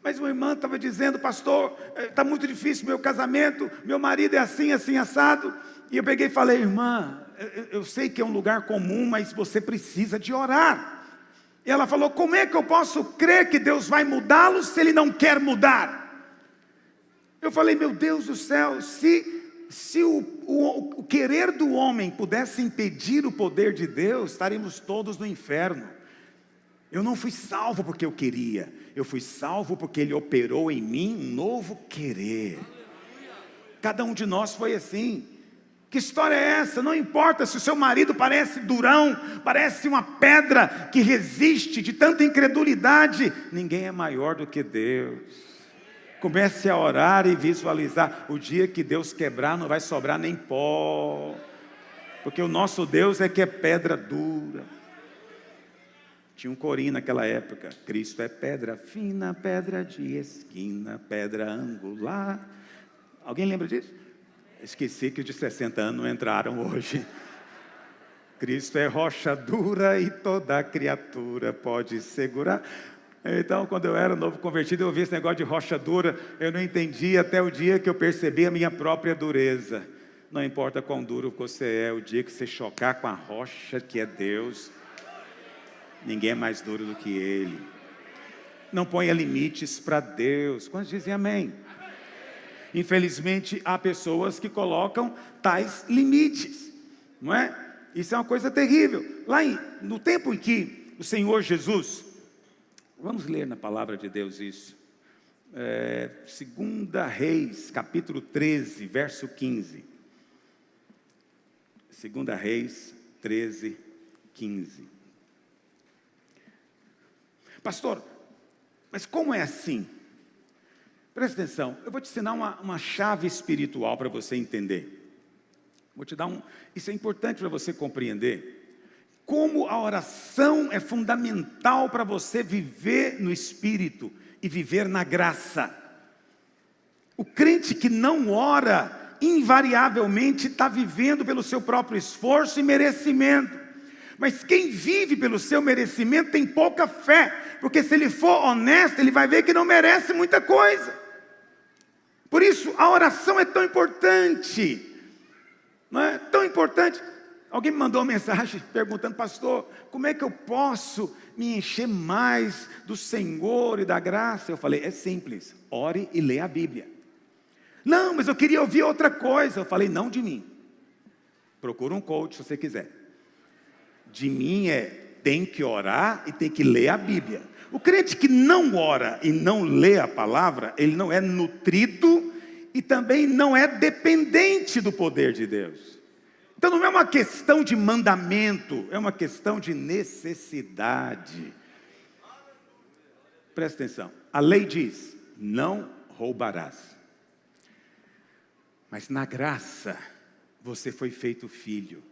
Mas uma irmã estava dizendo: pastor, está muito difícil meu casamento, meu marido é assim, assim, assado. E eu peguei e falei: irmã, eu sei que é um lugar comum, mas você precisa de orar. E ela falou: como é que eu posso crer que Deus vai mudá-lo se Ele não quer mudar? Eu falei: meu Deus do céu, se o querer do homem pudesse impedir o poder de Deus, estaríamos todos no inferno. Eu não fui salvo porque eu queria, eu fui salvo porque Ele operou em mim um novo querer. Cada um de nós foi assim. Que história é essa? Não importa se o seu marido parece durão, parece uma pedra que resiste de tanta incredulidade, ninguém é maior do que Deus. Comece a orar e visualizar. O dia que Deus quebrar, não vai sobrar nem pó, porque o nosso Deus é que é pedra dura. Tinha um corinho naquela época: Cristo é pedra fina, pedra de esquina, pedra angular. Alguém lembra disso? Esqueci que os de 60 anos não entraram hoje. Cristo é rocha dura e toda criatura pode segurar. Então, quando eu era novo convertido, eu ouvi esse negócio de rocha dura. Eu não entendi até o dia que eu percebi a minha própria dureza. Não importa quão duro você é, o dia que você chocar com a rocha que é Deus, ninguém é mais duro do que Ele. Não ponha limites para Deus. Quantos dizem amém? Infelizmente, há pessoas que colocam tais limites, não é? Isso é uma coisa terrível. No tempo em que o Senhor Jesus, vamos ler na palavra de Deus isso, 2 Reis, capítulo 13, verso 15. 2 Reis 13, 15. Pastor, mas como é assim? Presta atenção, eu vou te ensinar uma chave espiritual para você entender. Vou te dar isso é importante para você compreender. Como a oração é fundamental para você viver no Espírito e viver na graça. O crente que não ora, invariavelmente está vivendo pelo seu próprio esforço e merecimento. Mas quem vive pelo seu merecimento tem pouca fé, porque se ele for honesto, ele vai ver que não merece muita coisa. Por isso, a oração é tão importante. Não é tão importante. Alguém me mandou uma mensagem perguntando: pastor, como é que eu posso me encher mais do Senhor e da graça? Eu falei: é simples, ore e leia a Bíblia. Não, mas eu queria ouvir outra coisa. Eu falei: não de mim. Procura um coach se você quiser. De mim tem que orar e tem que ler a Bíblia. O crente que não ora e não lê a palavra, ele não é nutrido e também não é dependente do poder de Deus. Então não é uma questão de mandamento, é uma questão de necessidade. Presta atenção, a lei diz: não roubarás. Mas na graça, você foi feito filho.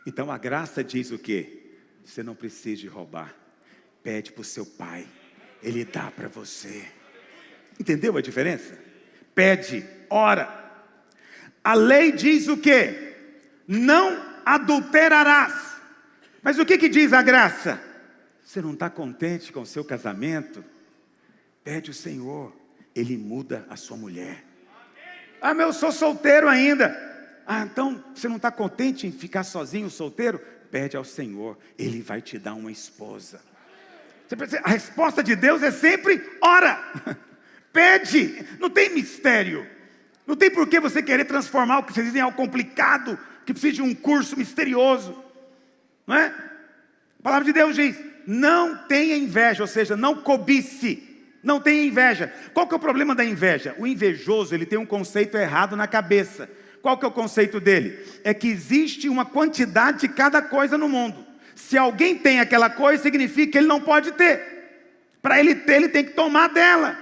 Então a graça diz o quê? Você não precisa de roubar. Pede para o seu pai, ele dá para você. Entendeu a diferença? Pede, ora. A lei diz o quê? Não adulterarás. Mas o que diz a graça? Você não está contente com o seu casamento? Pede o Senhor, Ele muda a sua mulher. Ah, mas eu sou solteiro ainda. Ah, então você não está contente em ficar sozinho, solteiro? Pede ao Senhor, Ele vai te dar uma esposa. A resposta de Deus é sempre: ora, pede, não tem mistério. Não tem por que você querer transformar o que precisa em algo complicado, que precisa de um curso misterioso. Não é? A palavra de Deus diz, não tenha inveja, ou seja, não cobice, não tenha inveja. Qual que é o problema da inveja? O invejoso, ele tem um conceito errado na cabeça. Qual que é o conceito dele? É que existe uma quantidade de cada coisa no mundo. Se alguém tem aquela coisa, significa que ele não pode ter. Para ele ter, ele tem que tomar dela.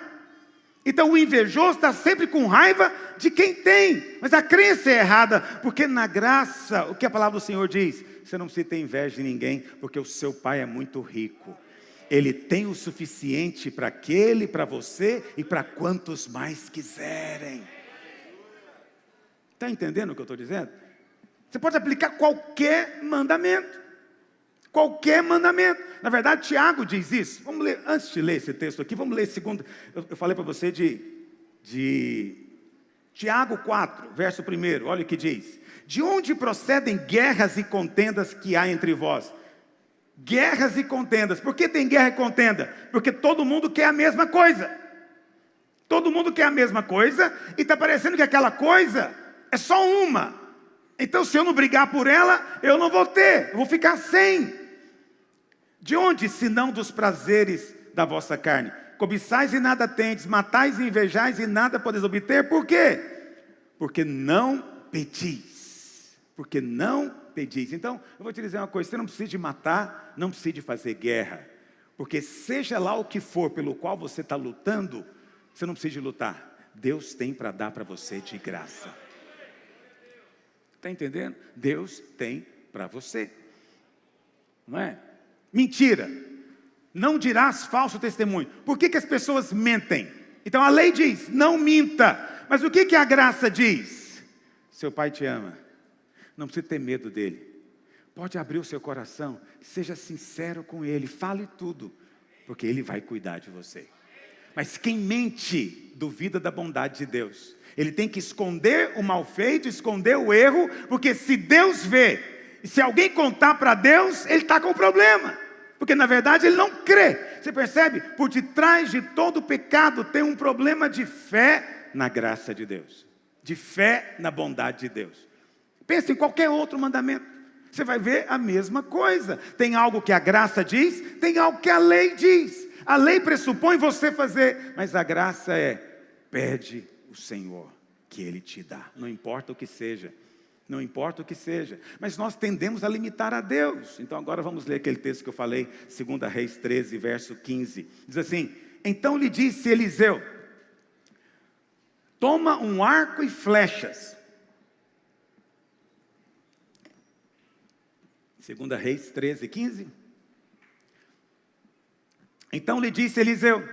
Então o invejoso está sempre com raiva de quem tem. Mas a crença é errada, porque na graça, o que a palavra do Senhor diz? Você não precisa ter inveja de ninguém, porque o seu pai é muito rico. Ele tem o suficiente para aquele, para você e para quantos mais quiserem. Está entendendo o que eu estou dizendo? Você pode aplicar qualquer mandamento. Qualquer mandamento. Na verdade, Tiago diz isso. Vamos ler, antes de ler esse texto aqui, vamos ler segundo. Eu falei para você de Tiago 4, verso 1. Olha o que diz. De onde procedem guerras e contendas que há entre vós? Guerras e contendas. Por que tem guerra e contenda? Porque todo mundo quer a mesma coisa. Todo mundo quer a mesma coisa e está parecendo que aquela coisa é só uma. Então, se eu não brigar por ela, eu não vou ter, eu vou ficar sem. De onde, senão dos prazeres da vossa carne? Cobiçais e nada tendes, matais e invejais e nada podeis obter. Por quê? Porque não pedis. Porque não pedis. Então, eu vou te dizer uma coisa, você não precisa de matar, não precisa de fazer guerra. Porque seja lá o que for pelo qual você está lutando, você não precisa de lutar. Deus tem para dar para você de graça. Está entendendo? Deus tem para você. Não é? Mentira. Não dirás falso testemunho. Por que as pessoas mentem? Então a lei diz, não minta. Mas o que a graça diz? Seu pai te ama. Não precisa ter medo dele. Pode abrir o seu coração. Seja sincero com ele. Fale tudo. Porque ele vai cuidar de você. Mas quem mente, duvida da bondade de Deus. Ele tem que esconder o mal feito, esconder o erro, porque se Deus vê, e se alguém contar para Deus, ele está com problema. Porque na verdade ele não crê. Você percebe? Por detrás de todo pecado tem um problema de fé na graça de Deus. De fé na bondade de Deus. Pensa em qualquer outro mandamento. Você vai ver a mesma coisa. Tem algo que a graça diz, tem algo que a lei diz. A lei pressupõe você fazer, mas a graça é, pede o Senhor, que Ele te dá, não importa o que seja, não importa o que seja, mas nós tendemos a limitar a Deus. Então agora vamos ler aquele texto que eu falei, 2 Reis 13, verso 15, diz assim, então lhe disse Eliseu, toma um arco e flechas, 2 Reis 13, 15, então lhe disse Eliseu,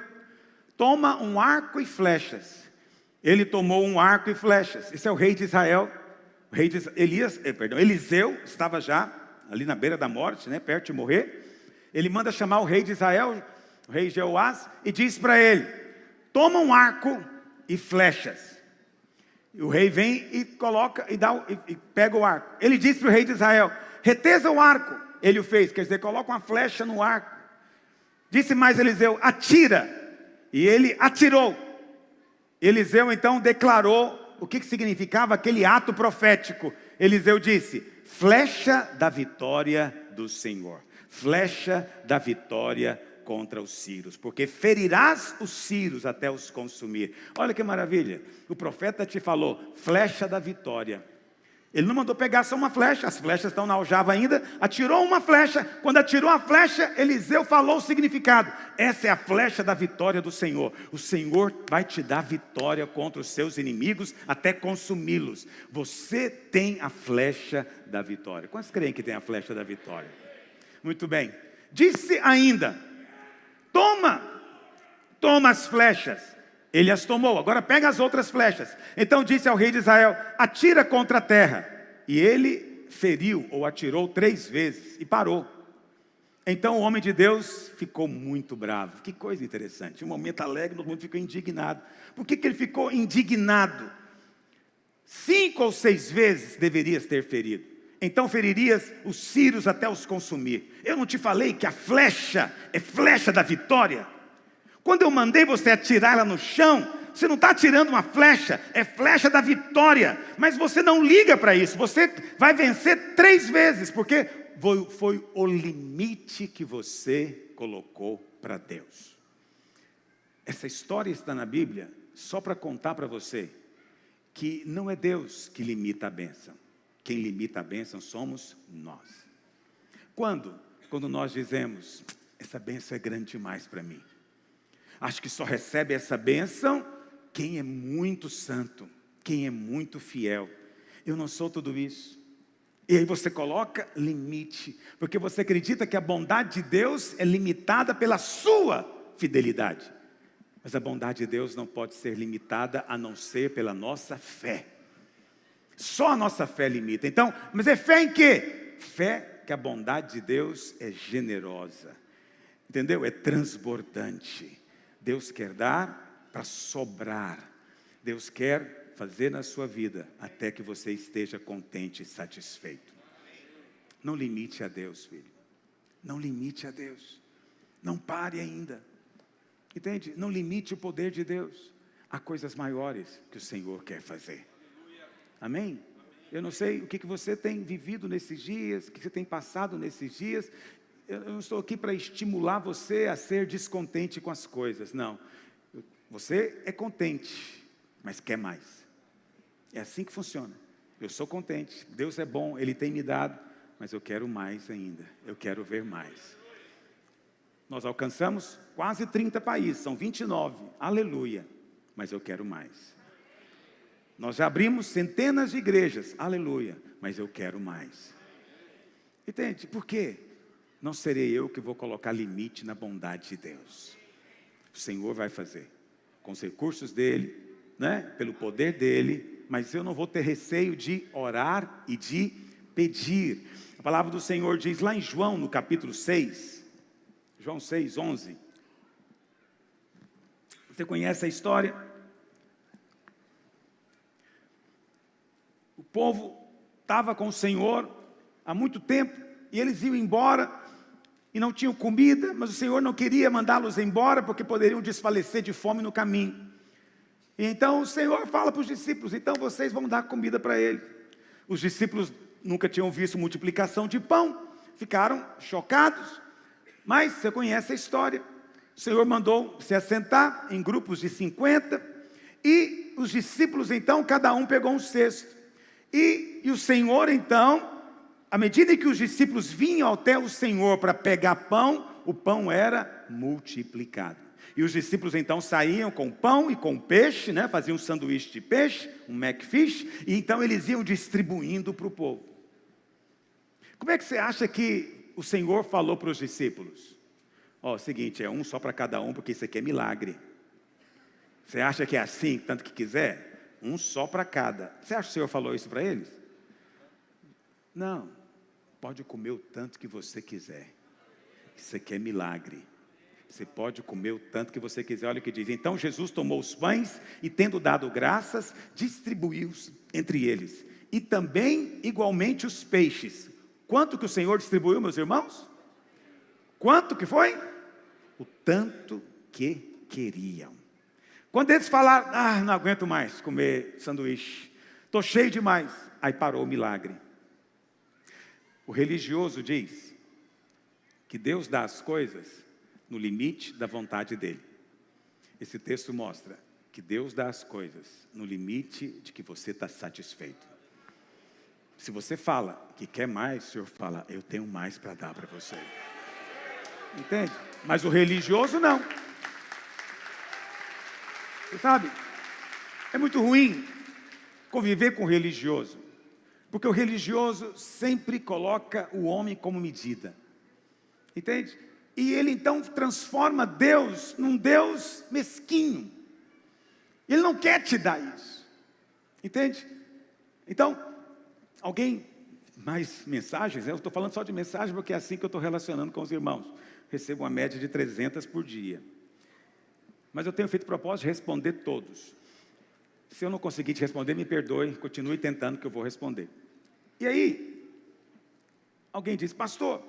toma um arco e flechas. Ele tomou um arco e flechas. Esse é o rei de Israel. O rei de Eliseu estava já ali na beira da morte, né, perto de morrer. Ele manda chamar o rei de Israel, o rei Jeoás, e diz para ele, toma um arco e flechas. E o rei vem e coloca, e pega o arco. Ele diz para o rei de Israel, retesa o arco. Ele o fez, quer dizer, coloca uma flecha no arco. Disse mais Eliseu, atira. E ele atirou. Eliseu então declarou o que significava aquele ato profético. Eliseu disse, flecha da vitória do Senhor. Flecha da vitória contra os sírios. Porque ferirás os sírios até os consumir. Olha que maravilha. O profeta te falou, flecha da vitória. Ele não mandou pegar só uma flecha, as flechas estão na aljava ainda, atirou uma flecha, quando atirou a flecha, Eliseu falou o significado, essa é a flecha da vitória do Senhor, o Senhor vai te dar vitória contra os seus inimigos, até consumi-los, você tem a flecha da vitória. Quantos creem que tem a flecha da vitória? Muito bem, disse ainda, toma as flechas. Ele as tomou, agora pega as outras flechas. Então disse ao rei de Israel, atira contra a terra. E ele feriu ou atirou 3 vezes e parou. Então o homem de Deus ficou muito bravo. Que coisa interessante, um momento alegre, todo mundo ficou indignado. Por que ele ficou indignado? 5 ou 6 vezes deverias ter ferido. Então feririas os sírios até os consumir. Eu não te falei que a flecha é flecha da vitória? Quando eu mandei você atirar ela no chão, você não está atirando uma flecha, é flecha da vitória. Mas você não liga para isso, você vai vencer 3 vezes, porque foi o limite que você colocou para Deus? Essa história está na Bíblia só para contar para você que não é Deus que limita a bênção. Quem limita a bênção somos nós. Quando nós dizemos, essa bênção é grande demais para mim. Acho que só recebe essa bênção quem é muito santo, quem é muito fiel. Eu não sou tudo isso. E aí você coloca limite, porque você acredita que a bondade de Deus é limitada pela sua fidelidade. Mas a bondade de Deus não pode ser limitada a não ser pela nossa fé. Só a nossa fé limita. Então, mas é fé em quê? Fé que a bondade de Deus é generosa. Entendeu? É transbordante. Deus quer dar para sobrar. Deus quer fazer na sua vida até que você esteja contente e satisfeito. Não limite a Deus, filho. Não limite a Deus. Não pare ainda. Entende? Não limite o poder de Deus. Há coisas maiores que o Senhor quer fazer. Amém? Eu não sei o que você tem vivido nesses dias, o que você tem passado nesses dias. Eu não estou aqui para estimular você a ser descontente com as coisas. Não. Você é contente, mas quer mais. É assim que funciona. Eu sou contente, Deus é bom, Ele tem me dado, mas eu quero mais ainda. Eu quero ver mais. Nós alcançamos quase 30 países, são 29, aleluia, mas eu quero mais. Nós já abrimos centenas de igrejas, aleluia, mas eu quero mais. Entende? Por quê? Não serei eu que vou colocar limite na bondade de Deus. O Senhor vai fazer, com os recursos dEle, né? Pelo poder dEle, mas eu não vou ter receio de orar e de pedir. A palavra do Senhor diz lá em João, no capítulo 6, João 6, 11. Você conhece a história? O povo estava com o Senhor há muito tempo, e eles iam embora, e não tinham comida, mas o Senhor não queria mandá-los embora, porque poderiam desfalecer de fome no caminho. E então o Senhor fala para os discípulos, então vocês vão dar comida para ele. Os discípulos nunca tinham visto multiplicação de pão, ficaram chocados, mas você conhece a história. O Senhor mandou se assentar em grupos de 50, e os discípulos então, cada um pegou um cesto. E o Senhor então, à medida que os discípulos vinham até o Senhor para pegar pão, o pão era multiplicado. E os discípulos então saíam com pão e com peixe, né? Faziam um sanduíche de peixe, um McFish, e então eles iam distribuindo para o povo. Como é que você acha que o Senhor falou para os discípulos? Ó, seguinte, é um só para cada um, porque isso aqui é milagre. Você acha que é assim, tanto que quiser? Um só para cada. Você acha que o Senhor falou isso para eles? Não. Pode comer o tanto que você quiser. Isso aqui é milagre. Você pode comer o tanto que você quiser. Olha o que diz. Então Jesus tomou os pães e, tendo dado graças, distribuiu-os entre eles. E também, igualmente, os peixes. Quanto que o Senhor distribuiu, meus irmãos? Quanto que foi? O tanto que queriam. Quando eles falaram, não aguento mais comer sanduíche, estou cheio demais. Aí parou o milagre. O religioso diz que Deus dá as coisas no limite da vontade dele. Esse texto mostra que Deus dá as coisas no limite de que você está satisfeito. Se você fala que quer mais, o Senhor fala, eu tenho mais para dar para você. Entende? Mas o religioso não. Você sabe, é muito ruim conviver com o religioso, porque o religioso sempre coloca o homem como medida. Entende? E ele então transforma Deus num Deus mesquinho. Ele não quer te dar isso. Entende? Então, alguém, mais mensagens, eu estou falando só de mensagem porque é assim que eu estou relacionando com os irmãos. Recebo uma média de 300 por dia. Mas eu tenho feito propósito de responder todos. Se eu não conseguir te responder, me perdoe, continue tentando que eu vou responder. E aí, alguém diz, pastor,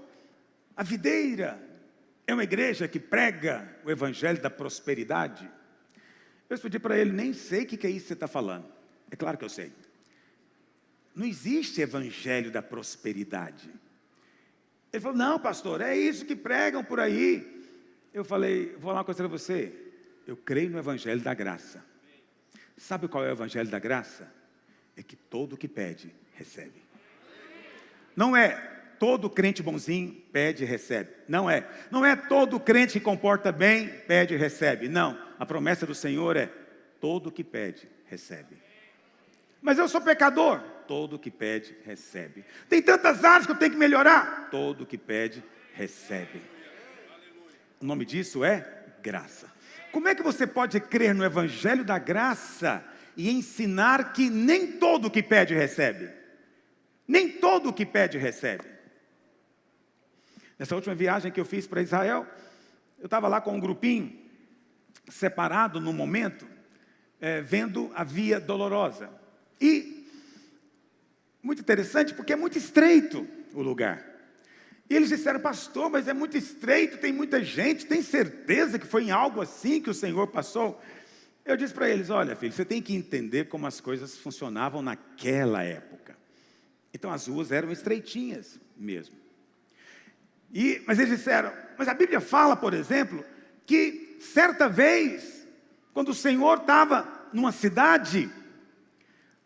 a Videira é uma igreja que prega o evangelho da prosperidade? Eu pedi para ele, nem sei o que é isso que você está falando. É claro que eu sei. Não existe evangelho da prosperidade. Ele falou, não, pastor, é isso que pregam por aí. Eu falei, vou falar uma coisa para você. Eu creio no evangelho da graça. Sabe qual é o evangelho da graça? É que todo que pede, recebe. Não é todo crente bonzinho pede e recebe. Não é. Não é todo crente que comporta bem, pede e recebe. Não. A promessa do Senhor é todo que pede, recebe. Mas eu sou pecador. Todo que pede, recebe. Tem tantas áreas que eu tenho que melhorar. Todo que pede, recebe. O nome disso é graça. Como é que você pode crer no evangelho da graça e ensinar que nem todo que pede, recebe? Nem todo que pede, recebe. Nessa última viagem que eu fiz para Israel, eu estava lá com um grupinho, separado no momento, vendo a Via Dolorosa. E, muito interessante, porque é muito estreito o lugar. E eles disseram, pastor, mas é muito estreito, tem muita gente, tem certeza que foi em algo assim que o Senhor passou? Eu disse para eles, olha filho, você tem que entender como as coisas funcionavam naquela época. Então as ruas eram estreitinhas mesmo. Mas eles disseram, mas a Bíblia fala, por exemplo, que certa vez, quando o Senhor estava numa cidade,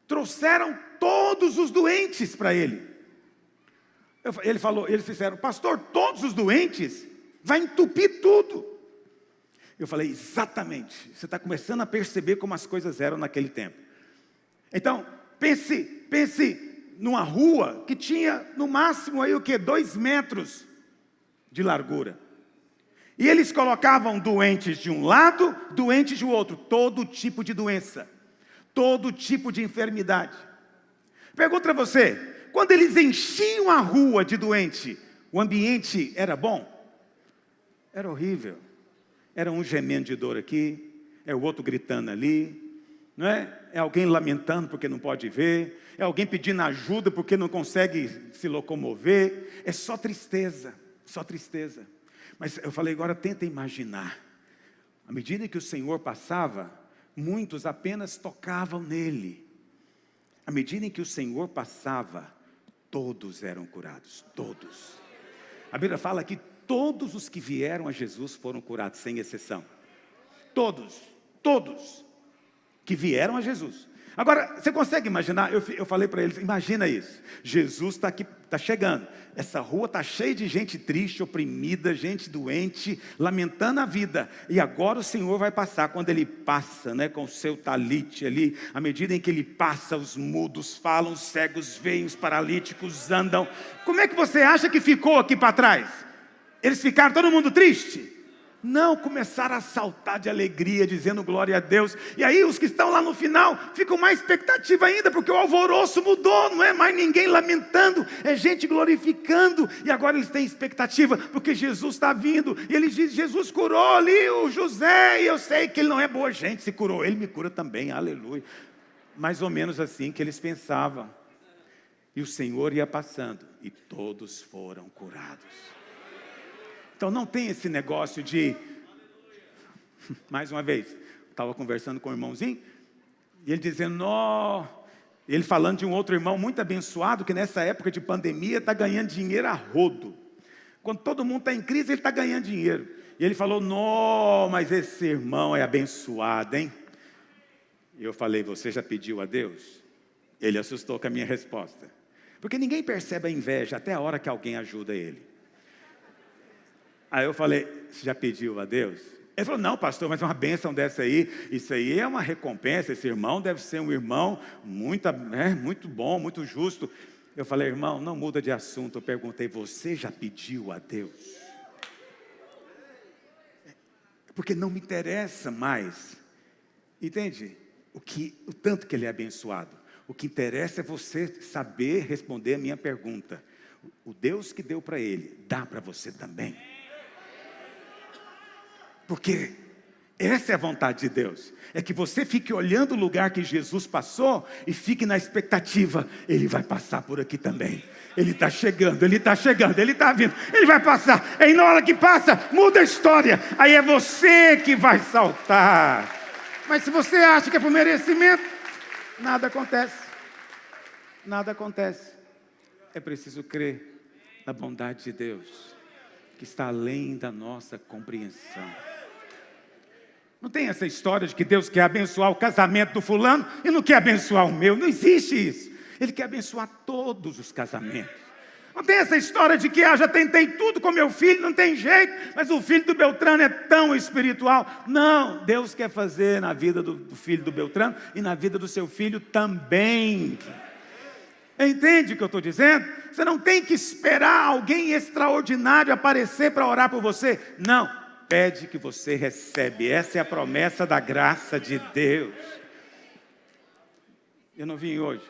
trouxeram todos os doentes para ele. Eles disseram, pastor, todos os doentes, vai entupir tudo. Eu falei, exatamente, você está começando a perceber como as coisas eram naquele tempo. Então, pense numa rua que tinha no máximo aí 2 metros de largura. E eles colocavam doentes de um lado, doentes de outro, todo tipo de doença, todo tipo de enfermidade. Pergunto para você, quando eles enchiam a rua de doente, o ambiente era bom? Era horrível. Era um gemendo de dor aqui, é o outro gritando ali, não é? É alguém lamentando porque não pode ver, é alguém pedindo ajuda porque não consegue se locomover, é só tristeza, só tristeza. Mas eu falei, agora tenta imaginar, à medida que o Senhor passava, muitos apenas tocavam nele. À medida em que o Senhor passava, todos eram curados, todos. A Bíblia fala que todos os que vieram a Jesus foram curados, sem exceção. Todos que vieram a Jesus. Agora, você consegue imaginar? Eu falei para eles, imagina isso. Jesus está aqui, está chegando. Essa rua está cheia de gente triste, oprimida, gente doente, lamentando a vida. E agora o Senhor vai passar. Quando Ele passa, né, com o seu talite ali, à medida em que Ele passa, os mudos falam, os cegos veem, os paralíticos andam. Como é que você acha que ficou aqui para trás? Eles ficaram todo mundo triste? Não, começaram a saltar de alegria, dizendo glória a Deus. E aí os que estão lá no final ficam mais expectativa ainda, porque o alvoroço mudou, não é mais ninguém lamentando, é gente glorificando. E agora eles têm expectativa, porque Jesus está vindo. E eles dizem, Jesus curou ali o José, e eu sei que ele não é boa gente, se curou, ele me cura também, aleluia. Mais ou menos assim que eles pensavam. E o Senhor ia passando, e todos foram curados. Então não tem esse negócio de, mais uma vez, estava conversando com um irmãozinho, e ele dizendo, ele falando de um outro irmão muito abençoado, que nessa época de pandemia está ganhando dinheiro a rodo. Quando todo mundo está em crise, ele está ganhando dinheiro. E ele falou, mas esse irmão é abençoado, hein? E eu falei, você já pediu a Deus? Ele assustou com a minha resposta. Porque ninguém percebe a inveja até a hora que alguém ajuda ele. Aí eu falei, você já pediu a Deus? Ele falou, não pastor, mas uma bênção dessa aí, isso aí é uma recompensa, esse irmão deve ser um irmão muito bom, muito justo. Eu falei, irmão, não muda de assunto. Eu perguntei, você já pediu a Deus? Porque não me interessa mais, entende? O tanto que ele é abençoado. O que interessa é você saber responder a minha pergunta. O Deus que deu para ele, dá para você também. Porque essa é a vontade de Deus. É que você fique olhando o lugar que Jesus passou e fique na expectativa. Ele vai passar por aqui também. Ele está chegando, ele está vindo. Ele vai passar. E na hora que passa, muda a história. Aí é você que vai saltar. Mas se você acha que é por merecimento, nada acontece. Nada acontece. É preciso crer. da bondade de Deus, que está além da nossa compreensão. Não tem essa história de que Deus quer abençoar o casamento do fulano e não quer abençoar o meu. Não existe isso. Ele quer abençoar todos os casamentos. Não tem essa história de que já tentei tudo com meu filho, não tem jeito, mas o filho do Beltrano é tão espiritual. Não, Deus quer fazer na vida do filho do Beltrano e na vida do seu filho também. Entende o que eu estou dizendo? Você não tem que esperar alguém extraordinário aparecer para orar por você. Não. Pede que você recebe. Essa é a promessa da graça de Deus. Eu não vim hoje.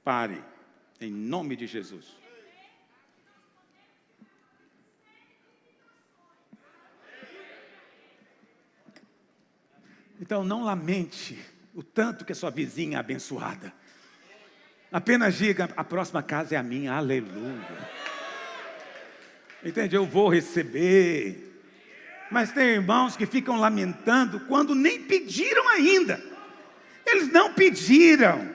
Pare, em nome de Jesus. Então não lamente o tanto que a sua vizinha é abençoada. Apenas diga, a próxima casa é a minha, aleluia. Entende? Eu vou receber. Mas tem irmãos que ficam lamentando quando nem pediram ainda. Eles não pediram.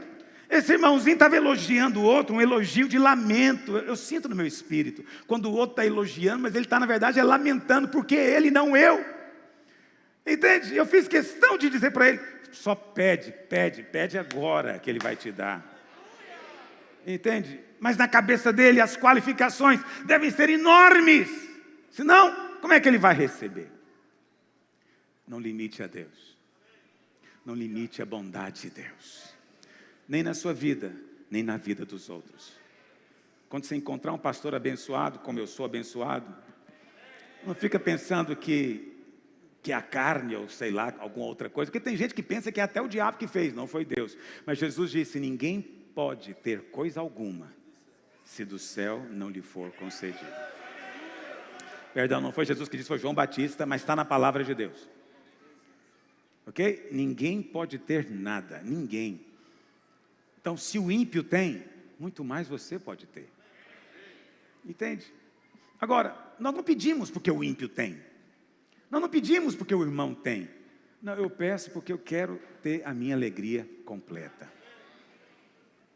Esse irmãozinho estava elogiando o outro, um elogio de lamento. Eu sinto no meu espírito, quando o outro está elogiando, mas ele está na verdade lamentando, porque ele, não eu. Entende? Eu fiz questão de dizer para ele, só pede agora que ele vai te dar. Entende? Mas na cabeça dele as qualificações devem ser enormes. Senão, como é que ele vai receber? Não limite a Deus. Não limite a bondade de Deus. Nem na sua vida, nem na vida dos outros. Quando você encontrar um pastor abençoado, como eu sou abençoado, não fica pensando que é a carne ou sei lá, alguma outra coisa. Porque tem gente que pensa que é até o diabo que fez, não foi Deus. Mas Jesus disse, ninguém pode ter coisa alguma se do céu não lhe for concedido. Perdão, não foi Jesus que disse, foi João Batista, mas está na palavra de Deus. Ok? Ninguém pode ter nada, ninguém. Então, se o ímpio tem, muito mais você pode ter. Entende? Agora, nós não pedimos porque o ímpio tem. Nós não pedimos porque o irmão tem. Não, eu peço porque eu quero ter a minha alegria completa.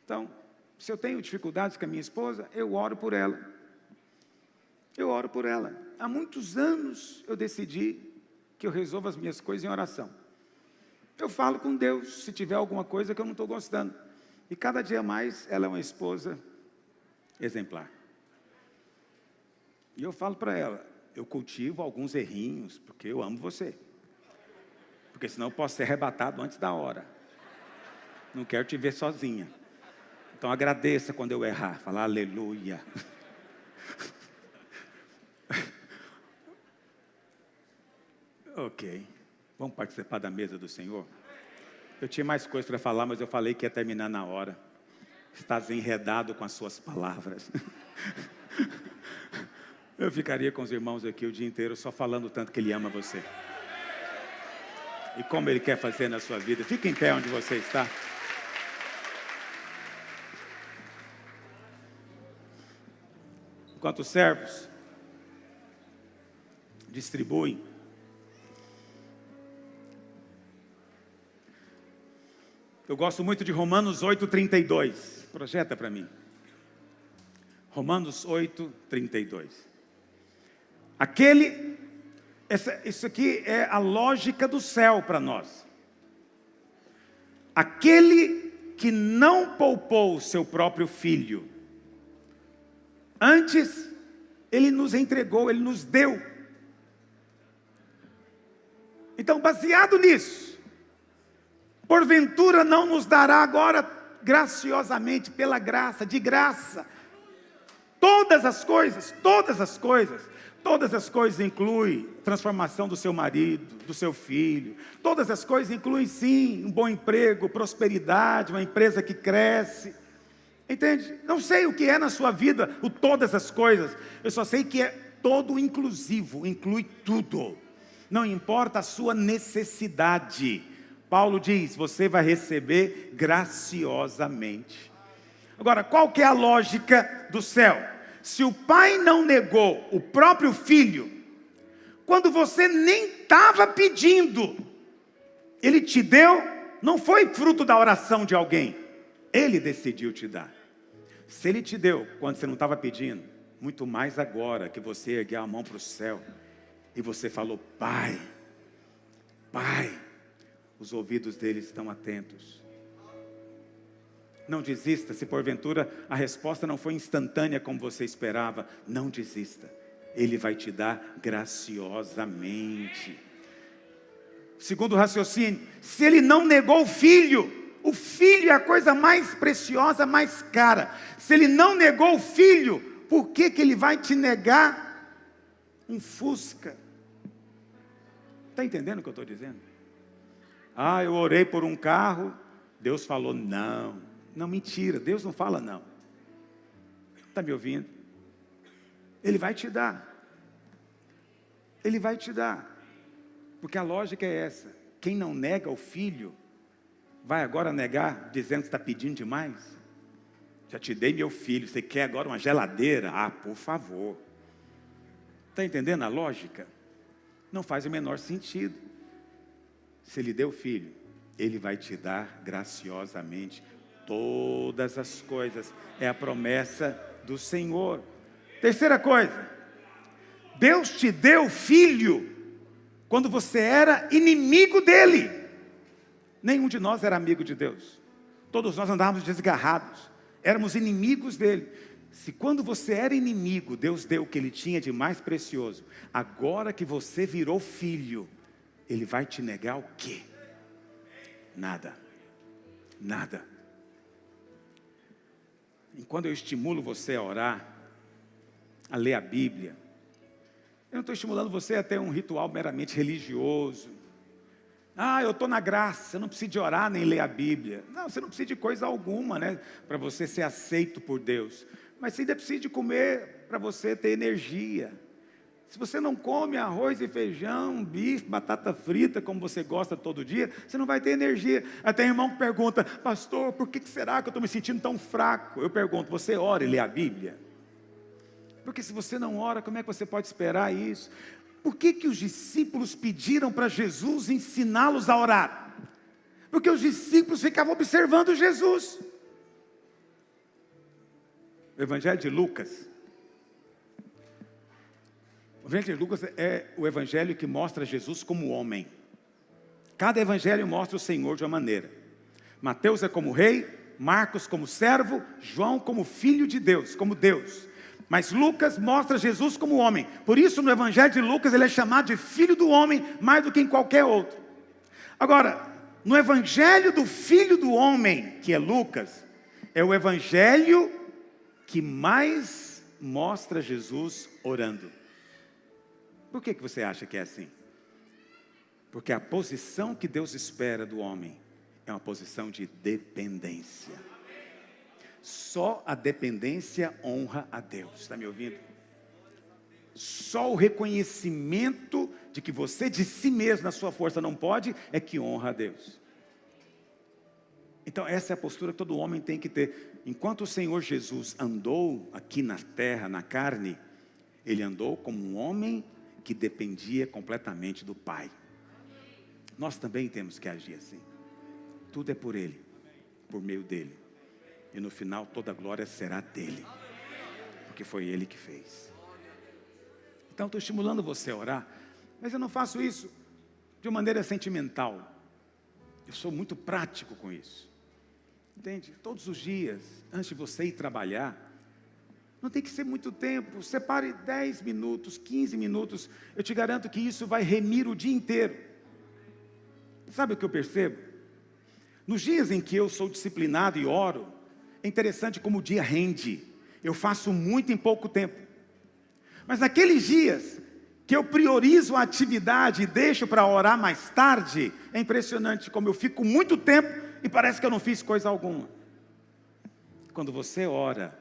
Então, se eu tenho dificuldades com a minha esposa, eu oro por ela. Eu oro por ela. Há muitos anos eu decidi que eu resolvo as minhas coisas em oração. Eu falo com Deus se tiver alguma coisa que eu não estou gostando. E cada dia mais ela é uma esposa exemplar. E eu falo para ela, eu cultivo alguns errinhos, porque eu amo você. Porque senão eu posso ser arrebatado antes da hora. Não quero te ver sozinha. Então agradeça quando eu errar. Fala aleluia. Ok. Vamos participar da mesa do Senhor? Eu tinha mais coisas para falar, mas eu falei que ia terminar na hora. Estás enredado com as suas palavras. Eu ficaria com os irmãos aqui o dia inteiro só falando o tanto que Ele ama você. E como Ele quer fazer na sua vida. Fique em pé onde você está. Enquanto os servos distribuem, eu gosto muito de Romanos 8:32. Projeta para mim. Romanos 8:32. Isso aqui é a lógica do céu para nós. Aquele que não poupou o seu próprio filho, antes Ele nos entregou, Ele nos deu. Então, baseado nisso, porventura não nos dará agora, graciosamente, pela graça, de graça, todas as coisas incluem transformação do seu marido, do seu filho, todas as coisas incluem sim, um bom emprego, prosperidade, uma empresa que cresce, entende? Não sei o que é na sua vida, o todas as coisas, eu só sei que é todo inclusivo, inclui tudo, não importa a sua necessidade. Paulo diz, você vai receber graciosamente. Agora, qual que é a lógica do céu? Se o pai não negou o próprio filho, quando você nem estava pedindo, Ele te deu, não foi fruto da oração de alguém, Ele decidiu te dar. Se Ele te deu quando você não estava pedindo, muito mais agora que você ergueu a mão para o céu e você falou, Pai, Pai, os ouvidos dele estão atentos. Não desista, se porventura a resposta não foi instantânea como você esperava, não desista. Ele vai te dar graciosamente. Segundo o raciocínio, se ele não negou o filho é a coisa mais preciosa, mais cara. Se ele não negou o filho, por que ele vai te negar um Fusca? Está entendendo o que eu estou dizendo? Ah, eu orei por um carro, Deus falou não. Não, mentira, Deus não fala não. Está me ouvindo? Ele vai te dar. Ele vai te dar. Porque a lógica é essa. Quem não nega o filho, vai agora negar, dizendo que está pedindo demais? Já te dei meu filho, você quer agora uma geladeira? Ah, por favor. Está entendendo a lógica? Não faz o menor sentido. Se ele deu o filho, ele vai te dar graciosamente todas as coisas. É a promessa do Senhor. Terceira coisa, Deus te deu filho quando você era inimigo dele. Nenhum de nós era amigo de Deus. Todos nós andávamos desgarrados. Éramos inimigos dele. Se quando você era inimigo, Deus deu o que ele tinha de mais precioso, agora que você virou filho, ele vai te negar o quê? Nada. Nada. Enquanto eu estimulo você a orar, a ler a Bíblia, eu não estou estimulando você a ter um ritual meramente religioso. Ah, eu estou na graça, eu não preciso de orar nem ler a Bíblia. Não, você não precisa de coisa alguma, né? Para você ser aceito por Deus. Mas você ainda precisa de comer para você ter energia. Se você não come arroz e feijão, bife, batata frita, como você gosta todo dia, você não vai ter energia. Até irmão que pergunta, pastor, por que será que eu estou me sentindo tão fraco? Eu pergunto, você ora e lê a Bíblia? Porque se você não ora, como é que você pode esperar isso? Por que os discípulos pediram para Jesus ensiná-los a orar? Porque os discípulos ficavam observando Jesus. O Evangelho de Lucas. O Evangelho de Lucas é o Evangelho que mostra Jesus como homem. Cada Evangelho mostra o Senhor de uma maneira. Mateus é como rei, Marcos como servo, João como filho de Deus, como Deus. Mas Lucas mostra Jesus como homem. Por isso, no Evangelho de Lucas, ele é chamado de filho do homem, mais do que em qualquer outro. Agora, no Evangelho do filho do homem, que é Lucas, é o Evangelho que mais mostra Jesus orando. Por que você acha que é assim? Porque a posição que Deus espera do homem é uma posição de dependência. Só a dependência honra a Deus. Está me ouvindo? Só o reconhecimento de que você de si mesmo, na sua força, não pode, é que honra a Deus. Então essa é a postura que todo homem tem que ter. Enquanto o Senhor Jesus andou aqui na terra, na carne, ele andou como um homem que dependia completamente do Pai. Nós também temos que agir assim. Tudo é por Ele, por meio dEle. E no final toda a glória será dEle, porque foi Ele que fez. Então estou estimulando você a orar, mas eu não faço isso de uma maneira sentimental. Eu sou muito prático com isso. Entende? Todos os dias, antes de você ir trabalhar, não tem que ser muito tempo, separe 10 minutos, 15 minutos, eu te garanto que isso vai remir o dia inteiro. Sabe o que eu percebo? Nos dias em que eu sou disciplinado e oro, é interessante como o dia rende, eu faço muito em pouco tempo. Mas naqueles dias que eu priorizo a atividade e deixo para orar mais tarde, é impressionante como eu fico muito tempo e parece que eu não fiz coisa alguma. Quando você ora,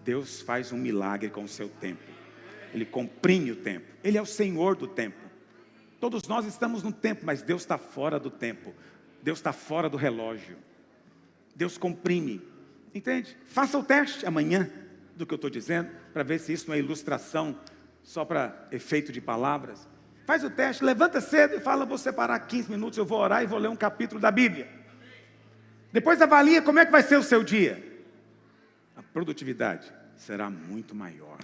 Deus faz um milagre com o seu tempo. Ele comprime o tempo. Ele é o Senhor do tempo. Todos nós estamos no tempo, mas Deus está fora do tempo. Deus está fora do relógio. Deus comprime. Entende? Faça o teste amanhã do que eu estou dizendo, para ver se isso não é ilustração, só para efeito de palavras. Faz o teste, levanta cedo e fala, vou separar 15 minutos, eu vou orar e vou ler um capítulo da Bíblia. Depois avalia como é que vai ser o seu dia. a produtividade será muito maior.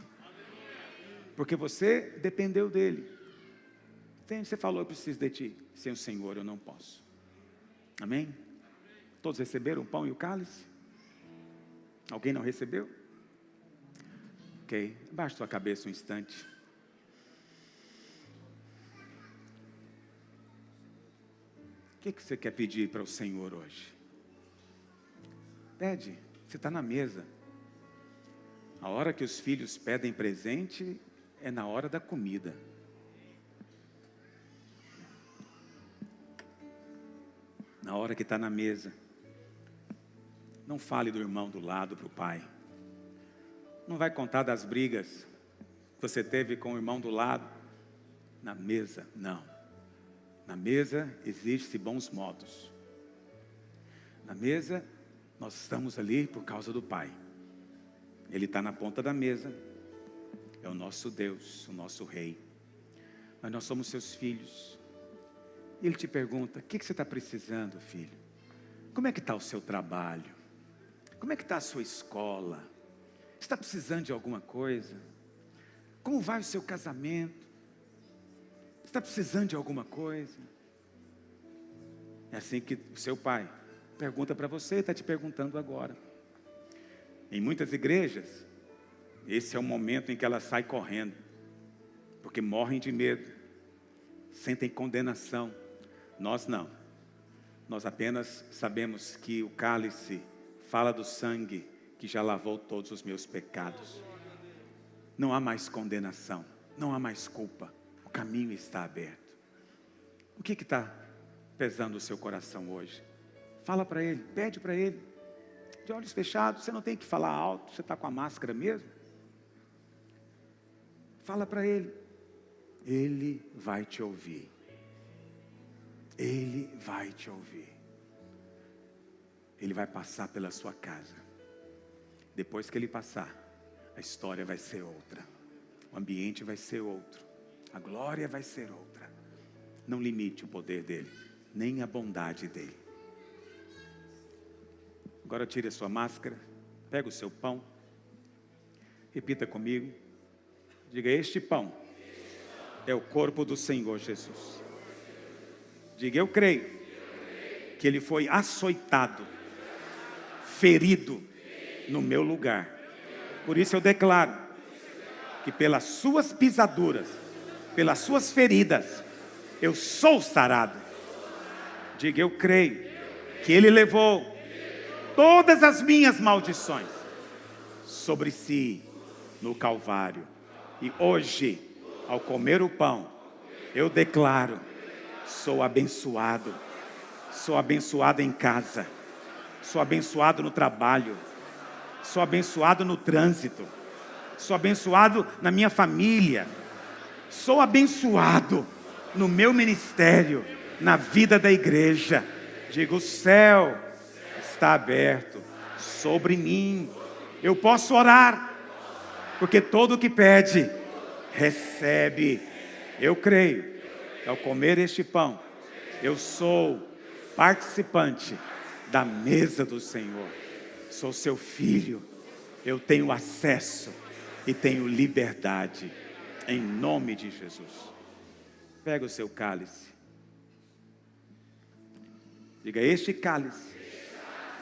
Porque você dependeu dele. Você falou, eu preciso de ti. Sem o Senhor eu não posso. Amém? Todos receberam o pão e o cálice? Alguém não recebeu? Ok, abaixa sua cabeça um instante. O que você quer pedir para o Senhor hoje? Pede, você está na mesa. A hora que os filhos pedem presente é na hora da comida. Na hora que está na mesa. Não fale do irmão do lado para o pai. Não vai contar das brigas que você teve com o irmão do lado. Na mesa, não. Na mesa existem bons modos. Na mesa, nós estamos ali por causa do pai. Ele está na ponta da mesa. É o nosso Deus, o nosso Rei. Mas nós somos seus filhos. E Ele te pergunta, o que você está precisando, filho? Como é que está o seu trabalho? Como é que está a sua escola? Você está precisando de alguma coisa? Como vai o seu casamento? Você está precisando de alguma coisa? É assim que o seu pai pergunta para você, está te perguntando agora. Em muitas igrejas, esse é o momento em que ela sai correndo, porque morrem de medo, sentem condenação. Nós não. Nós apenas sabemos que o cálice fala do sangue que já lavou todos os meus pecados. Não há mais condenação, não há mais culpa. O caminho está aberto. O que está pesando o seu coração hoje? Fala para Ele, pede para Ele. De olhos fechados, você não tem que falar alto, você está com a máscara mesmo. Fala para Ele. Ele vai te ouvir. Ele vai te ouvir. Ele vai passar pela sua casa. Depois que Ele passar, a história vai ser outra. O ambiente vai ser outro. A glória vai ser outra. Não limite o poder dEle, nem a bondade dEle. Agora tire a sua máscara, pega o seu pão. Repita comigo. Diga, este pão é o corpo do Senhor Jesus. Diga, eu creio que Ele foi açoitado, ferido no meu lugar. Por isso eu declaro que pelas suas pisaduras, pelas suas feridas, eu sou sarado. Diga, eu creio que Ele levou todas as minhas maldições sobre si no Calvário. E hoje, ao comer o pão, eu declaro, sou abençoado. Sou abençoado em casa. Sou abençoado no trabalho. Sou abençoado no trânsito. Sou abençoado na minha família. Sou abençoado no meu ministério, na vida da igreja. Digo, o céu está aberto sobre mim. Eu posso orar, porque todo o que pede, recebe. Eu creio que ao comer este pão, eu sou participante da mesa do Senhor. Sou seu filho. Eu tenho acesso e tenho liberdade. Em nome de Jesus. Pega o seu cálice. Diga, este cálice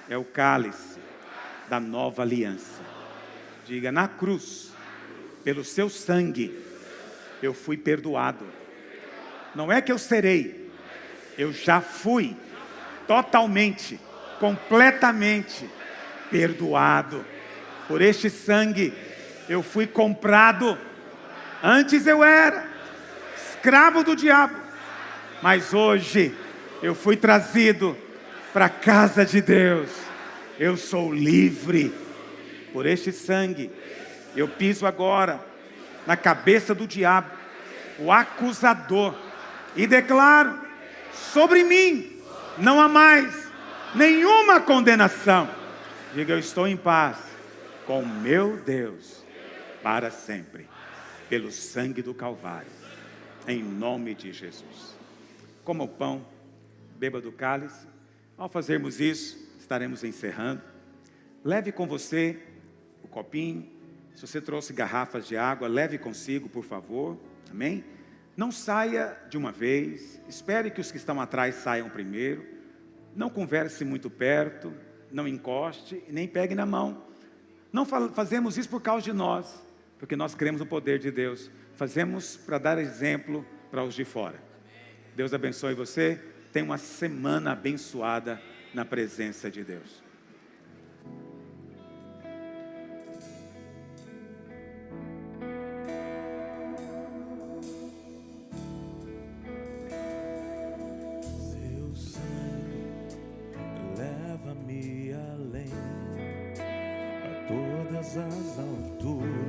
é o cálice da nova aliança. Diga, na cruz, pelo seu sangue, eu fui perdoado. Não é que eu serei, eu já fui totalmente, completamente perdoado. Por este sangue, eu fui comprado. Antes eu era escravo do diabo, mas hoje eu fui trazido para a casa de Deus. Eu sou livre. Por este sangue, eu piso agora na cabeça do diabo, o acusador, e declaro, sobre mim não há mais nenhuma condenação. Diga, eu estou em paz com meu Deus para sempre, pelo sangue do Calvário, em nome de Jesus. Coma o pão, beba do cálice. Ao fazermos isso, estaremos encerrando. Leve com você copinho. Se você trouxe garrafas de água, leve consigo, por favor. Amém? Não saia de uma vez. Espere que os que estão atrás saiam primeiro. Não converse muito perto. Não encoste e nem pegue na mão. Não fazemos isso por causa de nós, porque nós cremos no poder de Deus. Fazemos para dar exemplo para os de fora. Deus abençoe você. Tenha uma semana abençoada na presença de Deus. Seu sangue leva-me além, a todas as alturas.